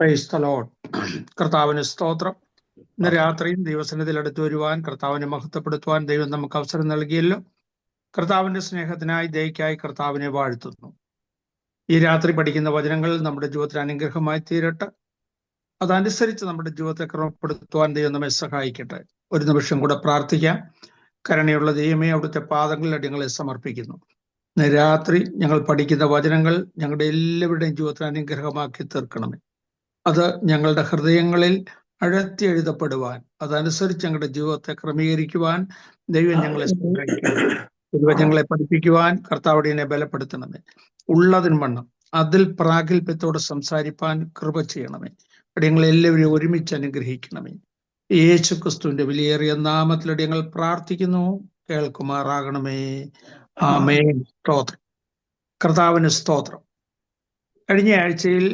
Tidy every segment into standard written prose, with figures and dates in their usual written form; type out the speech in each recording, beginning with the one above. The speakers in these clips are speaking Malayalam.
Praise the Lord. കർത്താവിന് സ്തോത്രം. ഇന്ന് രാത്രിയും ദൈവസന്നിധിയിൽ അടുത്ത് വരുവാൻ, കർത്താവിനെ മഹത്വപ്പെടുത്തുവാൻ ദൈവം നമുക്ക് അവസരം നൽകിയല്ലോ. കർത്താവിന്റെ സ്നേഹത്തിനായി, ദയക്കായി കർത്താവിനെ വാഴ്ത്തുന്നു. ഈ രാത്രി പഠിക്കുന്ന വചനങ്ങൾ നമ്മുടെ ജീവിതത്തിൽ അനുഗ്രഹമായി തീരട്ടെ. അതനുസരിച്ച് നമ്മുടെ ജീവിതത്തെ ക്രമപ്പെടുത്തുവാൻ ദൈവം നമ്മെ സഹായിക്കട്ടെ. ഒരു നിമിഷം കൂടെ പ്രാർത്ഥിക്കാം. കരുണയുള്ള ദൈവമേ, അവിടുത്തെ പാദങ്ങളിൽ അടിയങ്ങളെ സമർപ്പിക്കുന്നു. ഇന്ന് രാത്രി ഞങ്ങൾ പഠിക്കുന്ന വചനങ്ങൾ ഞങ്ങളുടെ എല്ലാവരുടെയും ജീവിതത്തിൽ അനുഗ്രഹമാക്കി തീർക്കണമേ. അത് ഞങ്ങളുടെ ഹൃദയങ്ങളിൽ അഴത്തി എഴുതപ്പെടുവാൻ, അതനുസരിച്ച് ഞങ്ങളുടെ ജീവിതത്തെ ക്രമീകരിക്കുവാൻ ദൈവം ഞങ്ങളെ സഹായിക്കണം. തിരുവചനങ്ങളെ പഠിപ്പിക്കുവാൻ കർത്താവിനെ ബലപ്പെടുത്തണമേ. ഉള്ളതിന് വണ്ണം അതിൽ പ്രാഗൽഭ്യത്തോടെ സംസാരിപ്പാൻ കൃപ ചെയ്യണമേ. അടിയങ്ങളെല്ലാവരെയും ഒരുമിച്ച് അനുഗ്രഹിക്കണമേ. യേശു ക്രിസ്തുവിന്റെ വിലയേറിയ നാമത്തിൽ അടിയങ്ങൾ പ്രാർത്ഥിക്കുന്നു, കേൾക്കുമാറാകണമേ. ആമേൻ. സ്തോത്രം. കർത്താവിന് സ്തോത്രം. കഴിഞ്ഞ ആഴ്ചയിൽ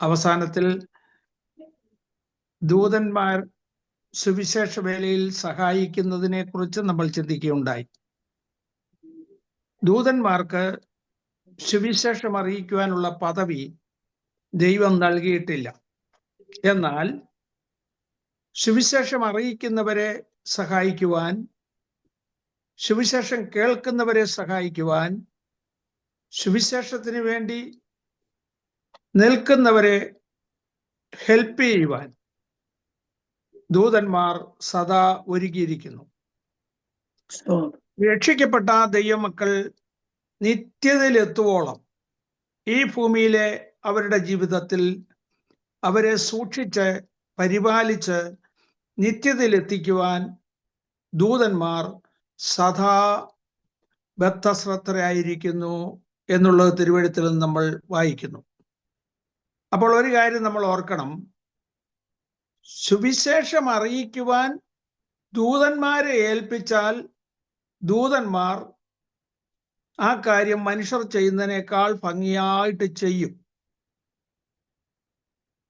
അവസാനത്തിൽ ദൂതന്മാർ സുവിശേഷ വേലയിൽ സഹായിക്കുന്നതിനെ കുറിച്ച് നമ്മൾ ചിന്തിക്കുകയുണ്ടായി. ദൂതന്മാർക്ക് സുവിശേഷം അറിയിക്കുവാനുള്ള പദവി ദൈവം നൽകിയിട്ടില്ല. എന്നാൽ സുവിശേഷം അറിയിക്കുന്നവരെ സഹായിക്കുവാൻ, സുവിശേഷം കേൾക്കുന്നവരെ സഹായിക്കുവാൻ, സുവിശേഷത്തിന് വേണ്ടി നിൽക്കുന്നവരെ ഹെൽപ്പ് ചെയ്യുവാൻ ദൂതന്മാർ സദാ ഒരുങ്ങിയിരിക്കുന്നു. രക്ഷിക്കപ്പെട്ട ദൈവമക്കൾ നിത്യതയിലെത്തുവോളം ഈ ഭൂമിയിലെ അവരുടെ ജീവിതത്തിൽ അവരെ സൂക്ഷിച്ച് പരിപാലിച്ച് നിത്യതയിലെത്തിക്കുവാൻ ദൂതന്മാർ സദാ ബദ്ധശ്രദ്ധരായിരിക്കുന്നു എന്നുള്ളത് തിരുവെഴുത്തിൽ നമ്മൾ വായിക്കുന്നു. അപ്പോൾ ഒരു കാര്യം നമ്മൾ ഓർക്കണം. സുവിശേഷം അറിയിക്കുവാൻ ദൂതന്മാരെ ഏൽപ്പിച്ചാൽ ദൂതന്മാർ ആ കാര്യം മനുഷ്യർ ചെയ്യുന്നതിനേക്കാൾ ഭംഗിയായിട്ട് ചെയ്യും.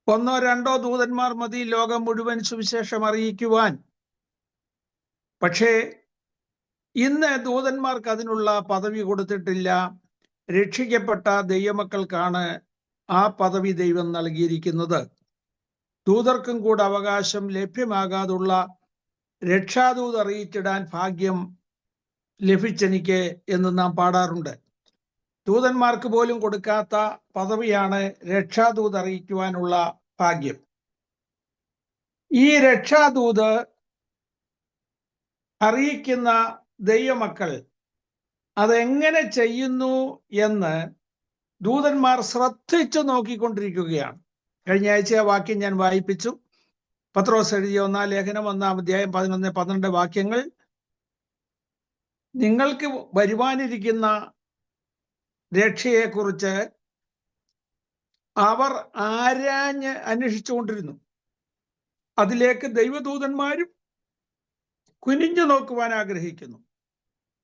ഒന്നോ രണ്ടോ ദൂതന്മാർ മതി ലോകം മുഴുവൻ സുവിശേഷം അറിയിക്കുവാൻ. പക്ഷേ ഇന്ന് ദൂതന്മാർക്ക് അതിനുള്ള പദവി കൊടുത്തിട്ടില്ല. രക്ഷിക്കപ്പെട്ട ദൈവമക്കൾക്കാണ് ആ പദവി ദൈവം നൽകിയിരിക്കുന്നത്. ദൂതർക്കും കൂടെ അവകാശം ലഭ്യമാകാതുള്ള രക്ഷാദൂത് അറിയിച്ചിടാൻ ഭാഗ്യം ലഭിച്ചെനിക്ക് എന്ന് നാം പാടാറുണ്ട്. ദൂതന്മാർക്ക് പോലും കൊടുക്കാത്ത പദവിയാണ് രക്ഷാദൂത് അറിയിക്കുവാനുള്ള ഭാഗ്യം. ഈ രക്ഷാദൂത് അറിയിക്കുന്ന ദൈവമക്കൾ അതെങ്ങനെ ചെയ്യുന്നു എന്ന് ദൂതന്മാർ ശ്രദ്ധിച്ചു നോക്കിക്കൊണ്ടിരിക്കുകയാണ്. കഴിഞ്ഞ ആഴ്ച ആ വാക്യം ഞാൻ വായിപ്പിച്ചു. പത്രോസ് എഴുതിയ 1-ാം ലേഖനം 1-ാം അധ്യായം 11-12 വാക്യങ്ങൾ. നിങ്ങൾക്ക് വരുവാനിരിക്കുന്ന രക്ഷയെക്കുറിച്ച് അവർ ആരാഞ്ഞ് അന്വേഷിച്ചുകൊണ്ടിരുന്നു. അതിലേക്ക് ദൈവദൂതന്മാരും കുനിഞ്ഞു നോക്കുവാൻ ആഗ്രഹിക്കുന്നു.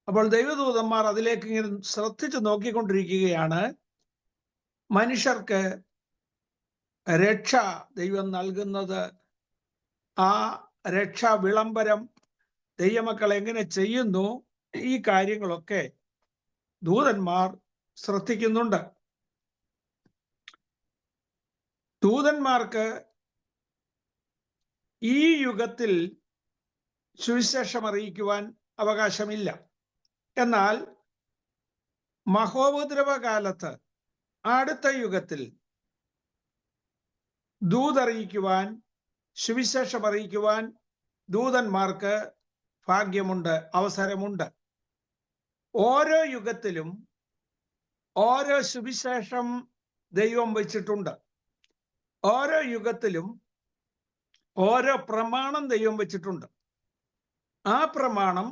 അപ്പോൾ ദൈവദൂതന്മാർ അതിലേക്ക് ഇങ്ങനെ ശ്രദ്ധിച്ചു നോക്കിക്കൊണ്ടിരിക്കുകയാണ്. മനുഷ്യർക്ക് രക്ഷ ദൈവം നൽകുന്നത്, ആ രക്ഷാ വിളംബരം ദൈവമക്കൾ എങ്ങനെ ചെയ്യുന്നു, ഈ കാര്യങ്ങളൊക്കെ ദൂതന്മാർ ശ്രദ്ധിക്കുന്നുണ്ട്. ദൂതന്മാർക്ക് ഈ യുഗത്തിൽ സുവിശേഷം അറിയിക്കുവാൻ അവകാശമില്ല. എന്നാൽ മഹോപദ്രവകാലത്ത്, അടുത്ത യുഗത്തിൽ ദൂതറിയിക്കുവാൻ, സുവിശേഷം അറിയിക്കുവാൻ ദൂതന്മാർക്ക് ഭാഗ്യമുണ്ട്, അവസരമുണ്ട്. ഓരോ യുഗത്തിലും ഓരോ സുവിശേഷം ദൈവം വെച്ചിട്ടുണ്ട്. ഓരോ യുഗത്തിലും ഓരോ പ്രമാണം ദൈവം വെച്ചിട്ടുണ്ട്. ആ പ്രമാണം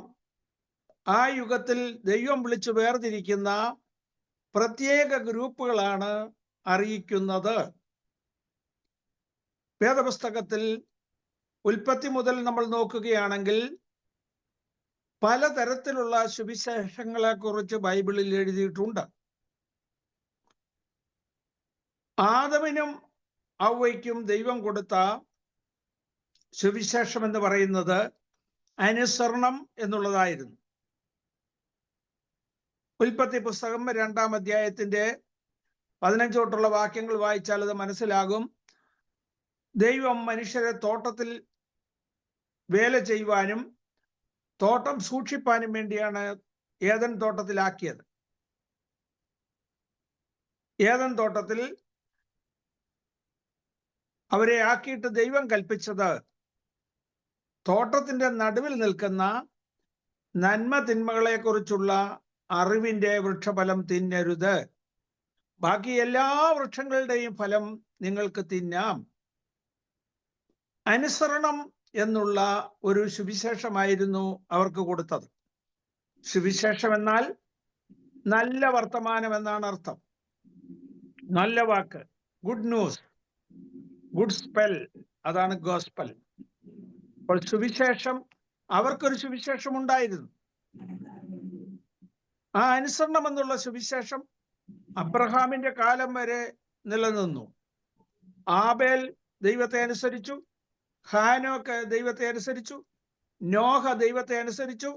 ആ യുഗത്തിൽ ദൈവം വിളിച്ചു വേർതിരിക്കുന്ന പ്രത്യേക ഗ്രൂപ്പുകളാണ് അറിയിക്കുന്നത്. വേദപുസ്തകത്തിൽ ഉൽപ്പത്തി മുതൽ നമ്മൾ നോക്കുകയാണെങ്കിൽ പലതരത്തിലുള്ള സുവിശേഷങ്ങളെ കുറിച്ച് ബൈബിളിൽ എഴുതിയിട്ടുണ്ട്. ആദമിനും ഹവ്വയ്ക്കും ദൈവം കൊടുത്ത സുവിശേഷം എന്ന് പറയുന്നത് അനുസരണം എന്നുള്ളതായിരുന്നു. ഉൽപ്പത്തി പുസ്തകം 2-ാം അധ്യായത്തിന്റെ 15 തൊട്ടുള്ള വാക്യങ്ങൾ വായിച്ചാൽ അത് മനസ്സിലാകും. ദൈവം മനുഷ്യരെ തോട്ടത്തിൽ വേല ചെയ്യുവാനും തോട്ടം സൂക്ഷിപ്പാനും വേണ്ടിയാണ് ഏദൻ തോട്ടത്തിലാക്കിയത്. ഏദൻ തോട്ടത്തിൽ അവരെ ആക്കിയിട്ട് ദൈവം കൽപ്പിച്ചത് തോട്ടത്തിന്റെ നടുവിൽ നിൽക്കുന്ന നന്മ തിന്മകളെ കുറിച്ചുള്ള അറിവിന്റെ വൃക്ഷഫലം തിന്നരുത്, ബാക്കി എല്ലാ വൃക്ഷങ്ങളുടെയും ഫലം നിങ്ങൾക്ക് തിന്നാം. അനുസരണം എന്നുള്ള ഒരു സുവിശേഷമായിരുന്നു അവർക്ക് കൊടുത്തത്. സുവിശേഷം എന്നാൽ നല്ല വർത്തമാനം എന്നാണ് അർത്ഥം. നല്ല വാക്ക്, ഗുഡ് ന്യൂസ്, ഗുഡ് സ്പെൽ, അതാണ് ഗോസ്പൽ. അപ്പോൾ സുവിശേഷം, അവർക്കൊരു സുവിശേഷം ഉണ്ടായിരുന്നു. ആ അനുസരണം എന്നുള്ള സുവിശേഷം അബ്രഹാമിന്റെ കാലം വരെ നിലനിന്നു. ആബേൽ ദൈവത്തെ അനുസരിച്ചു, ഹാനോക്ക് ദൈവത്തെ അനുസരിച്ചു, നോഹ ദൈവത്തെ അനുസരിച്ചു,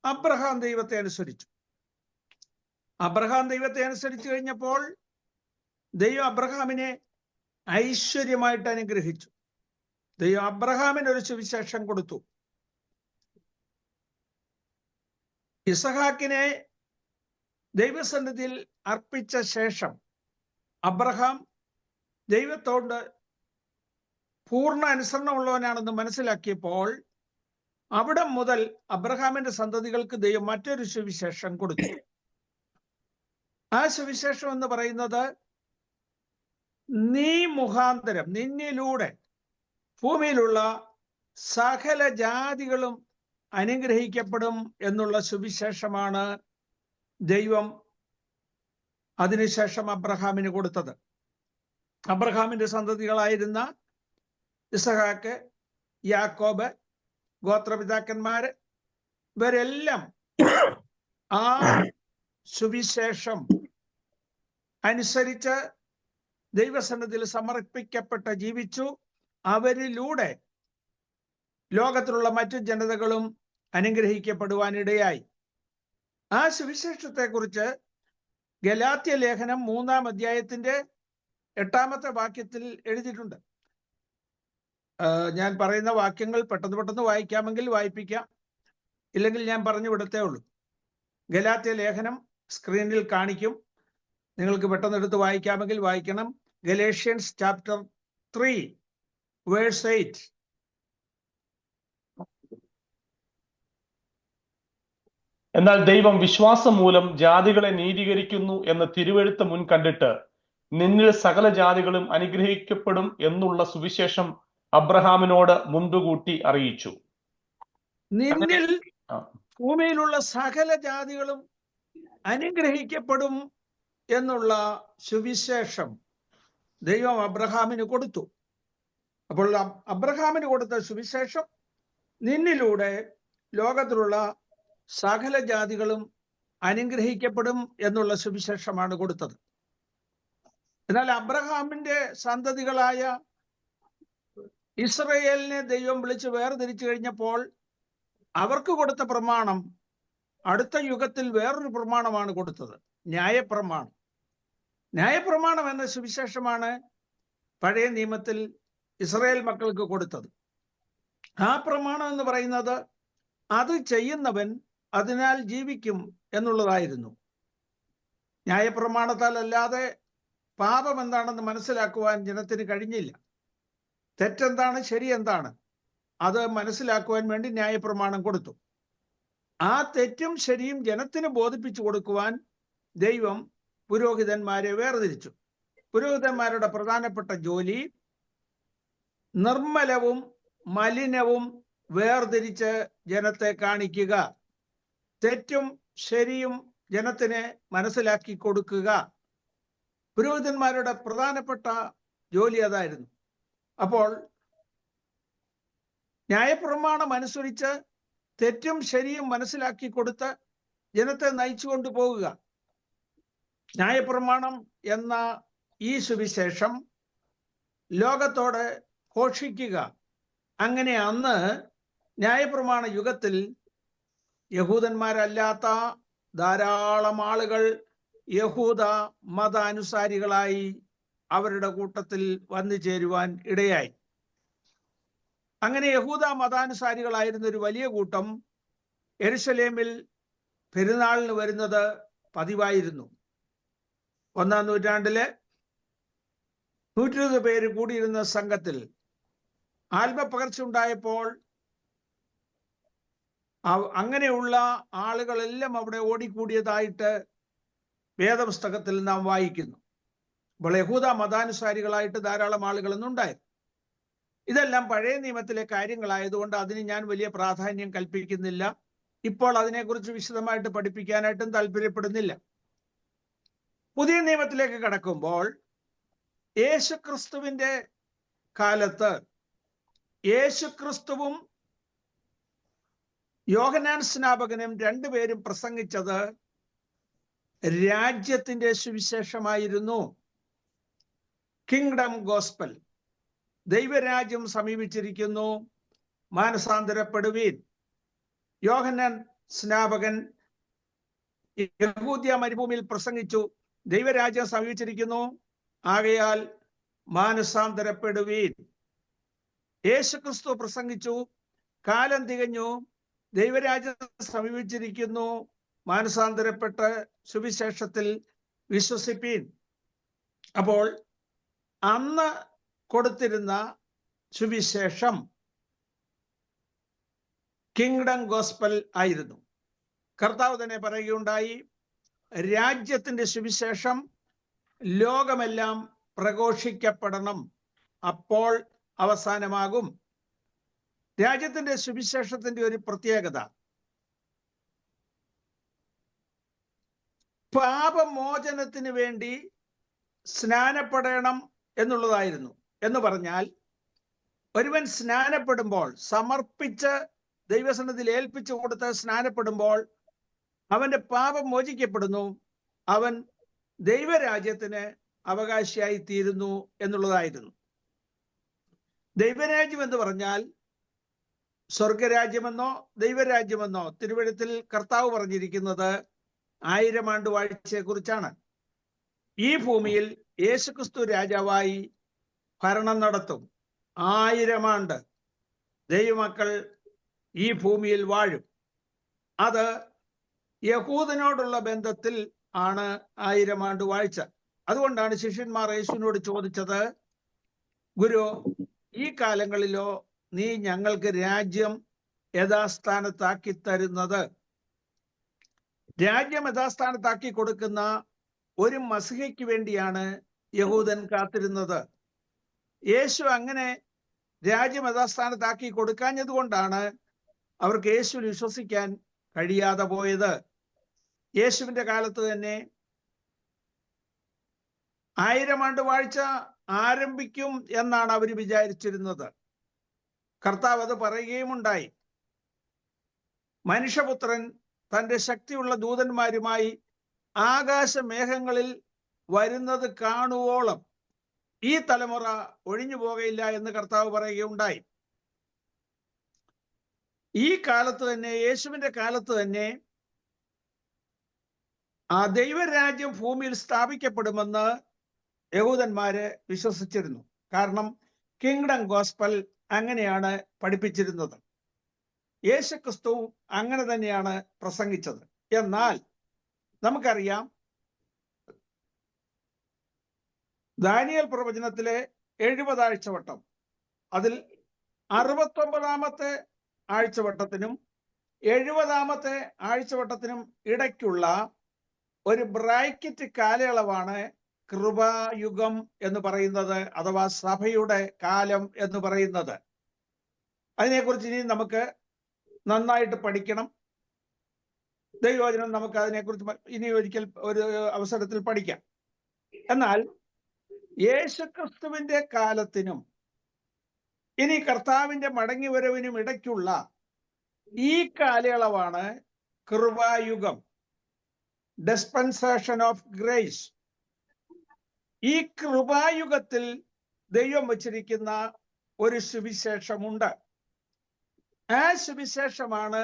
അബ്രഹാം ദൈവത്തെ അനുസരിച്ചു. അബ്രഹാം ദൈവത്തെ അനുസരിച്ചു കഴിഞ്ഞപ്പോൾ ദൈവം അബ്രഹാമിനെ ഐശ്വര്യമായിട്ട് അനുഗ്രഹിച്ചു. ദൈവം അബ്രഹാമിന് ഒരു സുവിശേഷം കൊടുത്തു. ഇസഹാക്കിനെ ദൈവസന്നിധിയിൽ അർപ്പിച്ച ശേഷം അബ്രഹാം ദൈവത്തോട് പൂർണ്ണ അനുസരണമുള്ളവനാണെന്ന് മനസ്സിലാക്കിയപ്പോൾ അവിടെ മുതൽ അബ്രഹാമിന്റെ സന്തതികൾക്ക് ദൈവം മറ്റൊരു സുവിശേഷം കൊടുത്തു. ആ സുവിശേഷം എന്ന് പറയുന്നത് നീ മുഖാന്തരം, നിന്നിലൂടെ ഭൂമിയിലുള്ള സകല ജാതികളും അനുഗ്രഹിക്കപ്പെടും എന്നുള്ള സുവിശേഷമാണ് ദൈവം അതിനുശേഷം അബ്രഹാമിന് കൊടുത്തത്. അബ്രഹാമിന്റെ സന്തതികളായിരുന്ന ഇസഹാക്ക്, യാക്കോബ്, ഗോത്രപിതാക്കന്മാര്, ഇവരെല്ലാം ആ സുവിശേഷം അനുസരിച്ച് ദൈവസന്നിധിയിൽ സമർപ്പിക്കപ്പെട്ട് ജീവിച്ചു. അവരിലൂടെ ലോകത്തിലുള്ള മറ്റു ജനതകളും അനുഗ്രഹിക്കപ്പെടുവാനിടയായി. ആ സുവിശേഷത്തെ കുറിച്ച് ഗലാത്യ ലേഖനം 3-ാം അധ്യായത്തിന്റെ 8-ാമത്തെ വാക്യത്തിൽ എഴുതിയിട്ടുണ്ട്. ഞാൻ പറയുന്ന വാക്യങ്ങൾ പെട്ടെന്ന് വായിക്കാമെങ്കിൽ വായിപ്പിക്കാം, ഇല്ലെങ്കിൽ ഞാൻ പറഞ്ഞു വിടത്തേ ഉള്ളൂ. ഗലാത്യ ലേഖനം സ്ക്രീനിൽ കാണിക്കും. നിങ്ങൾക്ക് പെട്ടെന്ന് എടുത്ത് വായിക്കാമെങ്കിൽ വായിക്കണം. Galatians chapter 3 verse 8. എന്നാൽ ദൈവം വിശ്വാസം മൂലം ജാതികളെ നീതീകരിക്കുന്നു എന്ന് തിരുവെഴുത്ത് മുൻ കണ്ടിട്ട് നിന്നിൽ സകല ജാതികളും അനുഗ്രഹിക്കപ്പെടും എന്നുള്ള സുവിശേഷം അബ്രഹാമിനോട് മുൻകൂട്ടി അറിയിച്ചു. നിന്നിൽ ഭൂമിയിലുള്ള സകല ജാതികളും അനുഗ്രഹിക്കപ്പെടും എന്നുള്ള സുവിശേഷം ദൈവം അബ്രഹാമിന് കൊടുത്തു. അപ്പോൾ അബ്രഹാമിന് കൊടുത്ത സുവിശേഷം നിന്നിലൂടെ ലോകത്തിലുള്ള സകല ജാതികളും അനുഗ്രഹിക്കപ്പെടും എന്നുള്ള സുവിശേഷമാണ് കൊടുത്തത്. എന്നാൽ അബ്രഹാമിന്റെ സന്തതികളായ ഇസ്രയേലിനെ ദൈവം വിളിച്ച് വേർതിരിച്ചു കഴിഞ്ഞപ്പോൾ അവർക്ക് കൊടുത്ത പ്രമാണം അടുത്ത യുഗത്തിൽ വേറൊരു പ്രമാണമാണ് കൊടുത്തത്, ന്യായപ്രമാണം. ന്യായപ്രമാണം എന്ന സുവിശേഷമാണ് പഴയ നിയമത്തിൽ ഇസ്രായേൽ മക്കൾക്ക് കൊടുത്തത്. ആ പ്രമാണം എന്ന് പറയുന്നത് അത് ചെയ്യുന്നവൻ അതിനാൽ ജീവിക്കും എന്നുള്ളതായിരുന്നു. ന്യായപ്രമാണത്താൽ അല്ലാതെ പാപം എന്താണെന്ന് മനസ്സിലാക്കുവാൻ ജനത്തിന് കഴിഞ്ഞില്ല. തെറ്റെന്താണ്, ശരി എന്താണ്, അത് മനസ്സിലാക്കുവാൻ വേണ്ടി ന്യായപ്രമാണം കൊടുത്തു. ആ തെറ്റും ശരിയും ജനത്തിന് ബോധിപ്പിച്ചു കൊടുക്കുവാൻ ദൈവം പുരോഹിതന്മാരെ വേർതിരിച്ചു. പുരോഹിതന്മാരുടെ പ്രധാനപ്പെട്ട ജോലി നിർമ്മലവും മലിനവും വേർതിരിച്ച് ജനത്തെ കാണിക്കുക, തെറ്റും ശരിയും ജനത്തിന് മനസ്സിലാക്കി കൊടുക്കുക. പുരോഹിതന്മാരുടെ പ്രധാനപ്പെട്ട ജോലി അതായിരുന്നു. അപ്പോൾ ന്യായപ്രമാണം അനുസരിച്ച് തെറ്റും ശരിയും മനസ്സിലാക്കി കൊടുത്ത് ജനത്തെ നയിച്ചു കൊണ്ടുപോകുക. ന്യായപ്രമാണം എന്ന ഈ സുവിശേഷം ലോകത്തോടെ ഘോഷിക്കുക. അങ്ങനെ അന്ന് ന്യായപ്രമാണ യുഗത്തിൽ യഹൂദന്മാരല്ലാത്ത ധാരാളം ആളുകൾ യഹൂദ മതാനുസാരികളായി അവരുടെ കൂട്ടത്തിൽ വന്നു ചേരുവാൻ ഇടയായി. അങ്ങനെ യഹൂദ മതാനുസാരികളായിരുന്ന ഒരു വലിയ കൂട്ടം യെരുശലേമിൽ പെരുന്നാളിന് വരുന്നത് പതിവായിരുന്നു. 1-ാം നൂറ്റാണ്ടിലെ 120 പേര് കൂടിയിരുന്ന സംഘത്തിൽ ആത്മപകർച്ച ഉണ്ടായപ്പോൾ അങ്ങനെയുള്ള ആളുകളെല്ലാം അവിടെ ഓടിക്കൂടിയതായിട്ട് വേദപുസ്തകത്തിൽ നാം വായിക്കുന്നു. അപ്പോൾ യഹൂദ മതാനുസാരികളായിട്ട് ധാരാളം ആളുകളൊന്നും ഉണ്ടായിരുന്നു. ഇതെല്ലാം പഴയ നിയമത്തിലെ കാര്യങ്ങളായതുകൊണ്ട് അതിന് ഞാൻ വലിയ പ്രാധാന്യം കൽപ്പിക്കുന്നില്ല. ഇപ്പോൾ അതിനെക്കുറിച്ച് വിശദമായിട്ട് പഠിപ്പിക്കാനായിട്ടും താല്പര്യപ്പെടുന്നില്ല. പുതിയ നിയമത്തിലേക്ക് കടക്കുമ്പോൾ യേശുക്രിസ്തുവിന്റെ കാലത്ത് യേശുക്രിസ്തുവും യോഹന്നാൻ സ്നാപകനും രണ്ടുപേരും പ്രസംഗിച്ചത് രാജ്യത്തിന്റെ സുവിശേഷമായിരുന്നു. കിങ്ഡം ഗോസ്പൽ, ദൈവരാജ്യം സമീപിച്ചിരിക്കുന്നു, മാനസാന്തരപ്പെടുവീൻ. യോഹന്നാൻ സ്നാപകൻ യഹൂദ്യ മരുഭൂമിയിൽ പ്രസംഗിച്ചു, ദൈവരാജ്യം സമീപിച്ചിരിക്കുന്നു, ആകയാൽ മാനസാന്തരപ്പെടുവീൻ. യേശുക്രിസ്തു പ്രസംഗിച്ചു, കാലം തികഞ്ഞു, ദൈവരാജ്യം സമീപിച്ചിരിക്കുന്നു, മാനസാന്തരപ്പെട്ട് സുവിശേഷത്തിൽ വിശ്വസിപ്പീൻ. അപ്പോൾ അന്ന് കൊടുത്തിരുന്ന സുവിശേഷം കിങ്ഡം ഗോസ്പൽ ആയിരുന്നു. കർത്താവ് തന്നെ പറയുകയുണ്ടായി, രാജ്യത്തിന്റെ സുവിശേഷം ലോകമെല്ലാം പ്രഘോഷിക്കപ്പെടണം, അപ്പോൾ അവസാനമാകും. രാജ്യത്തിന്റെ സുവിശേഷത്തിന്റെ ഒരു പ്രത്യേകത പാപമോചനത്തിന് വേണ്ടി സ്നാനപ്പെടണം എന്നുള്ളതായിരുന്നു. എന്ന് പറഞ്ഞാൽ ഒരുവൻ സ്നാനപ്പെടുമ്പോൾ, സമർപ്പിച്ച് ദൈവസന്നിധിയിൽ ഏൽപ്പിച്ചു കൊടുത്ത് സ്നാനപ്പെടുമ്പോൾ അവന്റെ പാപം മോചിക്കപ്പെടുന്നു, അവൻ ദൈവരാജ്യത്തിന് അവകാശിയായി തീരുന്നു എന്നുള്ളതായിരുന്നു. ദൈവരാജ്യം എന്ന് പറഞ്ഞാൽ സ്വർഗരാജ്യമെന്നോ ദൈവരാജ്യമെന്നോ തിരുവെഴുത്തിൽ കർത്താവ് പറഞ്ഞിരിക്കുന്നത് 1000 ആണ്ട് വാഴ്ചയെ കുറിച്ചാണ്. ഈ ഭൂമിയിൽ യേശുക്രിസ്തു രാജാവായി ഭരണം നടത്തും. 1000 ആണ്ട് ദൈവമക്കൾ ഈ ഭൂമിയിൽ വാഴും. അത് യഹൂദനോടുള്ള ബന്ധത്തിൽ ആണ് 1000 ആണ്ട് വാഴ്ച. അതുകൊണ്ടാണ് ശിഷ്യന്മാർ യേശുവിനോട് ചോദിച്ചത്, ഗുരു, ഈ കാലങ്ങളിലോ നീ ഞങ്ങൾക്ക് രാജ്യം യഥാസ്ഥാനത്താക്കി തരുന്നത്? രാജ്യം യഥാസ്ഥാനത്താക്കി കൊടുക്കുന്ന ഒരു മസിഹയ്ക്ക് വേണ്ടിയാണ് യഹൂദൻ കാത്തിരുന്നത്. യേശു അങ്ങനെ രാജ്യം യഥാസ്ഥാനത്താക്കി കൊടുക്കാഞ്ഞത് കൊണ്ടാണ് അവർക്ക് യേശുവിൽ വിശ്വസിക്കാൻ കഴിയാതെ പോയത്. യേശുവിന്റെ കാലത്ത് തന്നെ 1000 ആണ്ട് വാഴ്ച ആരംഭിക്കും എന്നാണ് അവർ വിചാരിച്ചിരുന്നത്. കർത്താവ് അത് പറയുകയുമുണ്ടായി. മനുഷ്യപുത്രൻ തന്റെ ശക്തിയുള്ള ദൂതന്മാരുമായി ആകാശമേഘങ്ങളിൽ വരുന്നത് കാണുവോളം ഈ തലമുറ ഒഴിഞ്ഞു പോകയില്ല എന്ന് കർത്താവ് പറയുകയുണ്ടായി. ഈ കാലത്ത് തന്നെ, യേശുവിന്റെ കാലത്ത് തന്നെ ആ ദൈവരാജ്യം ഭൂമിയിൽ സ്ഥാപിക്കപ്പെടുമെന്ന് യഹൂദന്മാര് വിശ്വസിച്ചിരുന്നു. കാരണം കിങ്ഡം ഗോസ്പൽ അങ്ങനെയാണ് പഠിപ്പിച്ചിരുന്നത്. യേശുക്രിസ്തു അങ്ങനെ തന്നെയാണ് പ്രസംഗിച്ചത്. എന്നാൽ നമുക്കറിയാം, ദാനിയേൽ പ്രവചനത്തിലെ 70 ആഴ്ചവട്ടം, അതിൽ 69ാമത്തെ ആഴ്ചവട്ടത്തിനും 70ാമത്തെ ആഴ്ചവട്ടത്തിനും ഇടയ്ക്കുള്ള ഒരു ബ്രാക്കറ്റ് കാലയളവാണ് കൃപായുഗം എന്ന് പറയുന്നത്, അഥവാ സഭയുടെ കാലം എന്ന് പറയുന്നത്. അതിനെക്കുറിച്ച് ഇനി നമുക്ക് നന്നായിട്ട് പഠിക്കണം. ദൈവവചനം നമുക്ക് അതിനെക്കുറിച്ച് ഇനി ഒരിക്കൽ ഒരു അവസരത്തിൽ പഠിക്കാം. എന്നാൽ യേശുക്രിസ്തുവിന്റെ കാലത്തിനും ഇനി കർത്താവിന്റെ മടങ്ങിവരവിനും ഇടയ്ക്കുള്ള ഈ കാലയളവാണ് കൃപായുഗം, ഡിസ്പെൻസേഷൻ ഓഫ് ഗ്രേസ്. ഈ കൃപായുഗത്തിൽ ദൈവം വച്ചിരിക്കുന്ന ഒരു സുവിശേഷമുണ്ട്. ആ സുവിശേഷമാണ്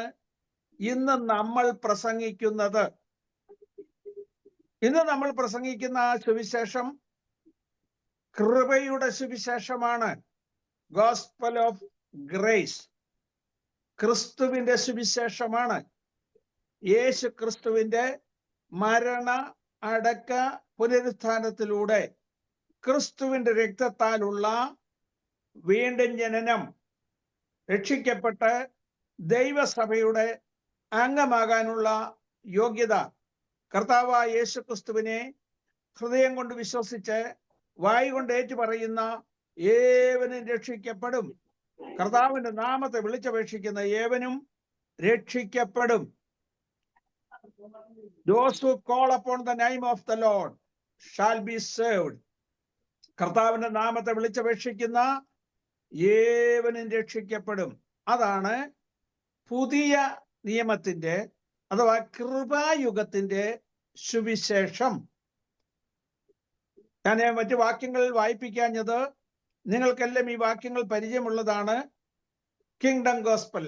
ഇന്ന് നമ്മൾ പ്രസംഗിക്കുന്നത്. ഇന്ന് നമ്മൾ പ്രസംഗിക്കുന്ന ആ സുവിശേഷം കൃപയുടെ സുവിശേഷമാണ്. Gospel of grace. ക്രിസ്തുവിന്റെ സുവിശേഷമാണ്. യേശു ക്രിസ്തുവിന്റെ മരണ, അടക്ക, പുനരുത്ഥാനത്തിലൂടെ ക്രിസ്തുവിന്റെ രക്തത്താലുള്ള വീണ്ടും ജനനം, രക്ഷിക്കപ്പെട്ട് ദൈവസഭയുടെ അംഗമാകാനുള്ള യോഗ്യത, കർത്താവായ യേശു ക്രിസ്തുവിനെ ഹൃദയം കൊണ്ട് വിശ്വസിച്ച് വായ് കൊണ്ട് ഏറ്റുപറയുന്ന ഏവനും രക്ഷിക്കപ്പെടും. കർത്താവിന്റെ നാമത്തെ വിളിച്ചപേക്ഷിക്കുന്ന ഏവനും രക്ഷിക്കപ്പെടും. Those who call upon the name of the Lord shall be saved. കർത്താവിന്റെ നാമത്തെ വിളിച്ചപേക്ഷിക്കുന്ന ഏവനും രക്ഷിക്കപ്പെടും. അതാണ് പുതിയ നിയമത്തിന്റെ അഥവാ കൃപായുഗത്തിന്റെ സുവിശേഷം. ഞാൻ മറ്റു വാക്യങ്ങൾ വായിപ്പിക്കാഞ്ഞത് നിങ്ങൾക്കെല്ലാം ഈ വാക്യങ്ങൾ പരിചയമുള്ളതാണ്. കിങ്ഡം ഗോസ്പൽ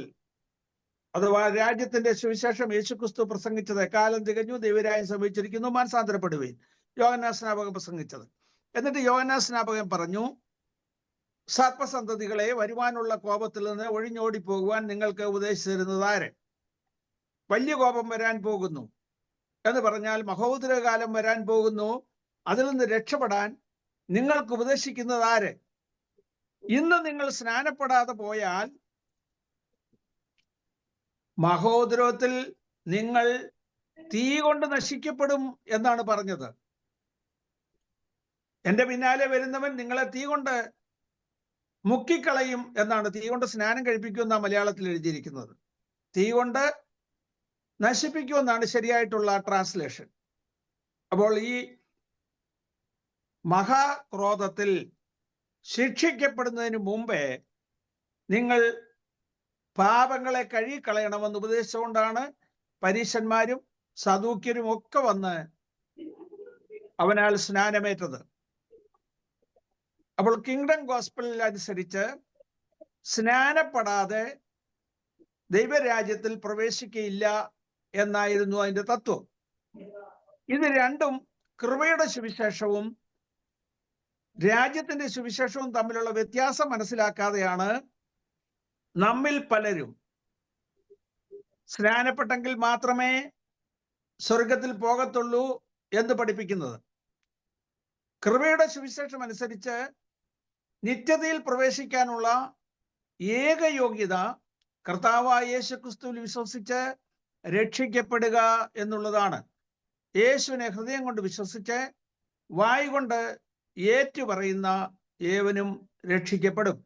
അഥവാ രാജ്യത്തിന്റെ സുവിശേഷം യേശുക്രിസ്തു പ്രസംഗിച്ചത്, കാലം തികഞ്ഞു, ദൈവരാജ്യം സംഭവിച്ചിരിക്കുന്നു, മാനസാന്തരപ്പെടുവീൻ, യോഹന്നാൻ സ്നാപകൻ പ്രസംഗിച്ചത്. എന്നിട്ട് യോഹന്നാൻ സ്നാപകൻ പറഞ്ഞു, സർപ്പസന്തതികളെ, വരുവാനുള്ള കോപത്തിൽ നിന്ന് ഒഴിഞ്ഞോടി പോകുവാൻ നിങ്ങൾക്ക് ഉപദേശിച്ചു തരുന്നത് ആര്? വലിയ കോപം വരാൻ പോകുന്നു എന്ന് പറഞ്ഞാൽ മഹോദരകാലം വരാൻ പോകുന്നു. അതിൽ നിന്ന് രക്ഷപ്പെടാൻ നിങ്ങൾക്ക് ഉപദേശിക്കുന്നത് ആര്? ഇന്ന് നിങ്ങൾ സ്നാനപ്പെടാതെ പോയാൽ മഹോദരത്തിൽ നിങ്ങൾ തീ കൊണ്ട് നശിക്കപ്പെടും എന്നാണ് പറഞ്ഞത്. എന്റെ പിന്നാലെ വരുന്നവൻ നിങ്ങളെ തീ കൊണ്ട് മുക്കിക്കളയും എന്നാണ്. തീ കൊണ്ട് സ്നാനം കഴിപ്പിക്കുമെന്ന മലയാളത്തിൽ എഴുതിയിരിക്കുന്നത്. തീ കൊണ്ട് നശിപ്പിക്കുമെന്നാണ് ശരിയായിട്ടുള്ള ട്രാൻസ്ലേഷൻ. അപ്പോൾ ഈ മഹാക്രോധത്തിൽ ശിക്ഷിക്കപ്പെടുന്നതിന് മുമ്പേ നിങ്ങൾ പാപങ്ങളെ കഴുകിക്കളയണമെന്ന് ഉപദേശിച്ചുകൊണ്ടാണ് പരീശന്മാരും സദൂക്യരും ഒക്കെ വന്ന് അവനാൽ സ്നാനമേറ്റത്. അപ്പോൾ കിങ്ഡം ഗോസ്പലിൽ അനുസരിച്ച് സ്നാനപ്പെടാതെ ദൈവരാജ്യത്തിൽ പ്രവേശിക്കയില്ല എന്നായിരുന്നു അതിന്റെ തത്വം. ഇത് രണ്ടും, കൃപയുടെ സുവിശേഷവും രാജ്യത്തിന്റെ സുവിശേഷവും തമ്മിലുള്ള വ്യത്യാസം മനസ്സിലാക്കാതെയാണ് നമ്മിൽ പലരും സ്നാനപ്പെട്ടെങ്കിൽ മാത്രമേ സ്വർഗത്തിൽ പോകത്തുള്ളൂ എന്ന് പഠിപ്പിക്കുന്നത്. കൃപയുടെ സുവിശേഷം അനുസരിച്ച് നിത്യതയിൽ പ്രവേശിക്കാനുള്ള ഏക യോഗ്യത കർത്താവായ യേശുക്രിസ്തുവിൽ വിശ്വസിച്ച് രക്ഷിക്കപ്പെടുക എന്നുള്ളതാണ്. യേശുവിനെ ഹൃദയം കൊണ്ട് വിശ്വസിച്ച് വായ് കൊണ്ട് ഏറ്റുപറയുന്ന ഏവനും രക്ഷിക്കപ്പെടും.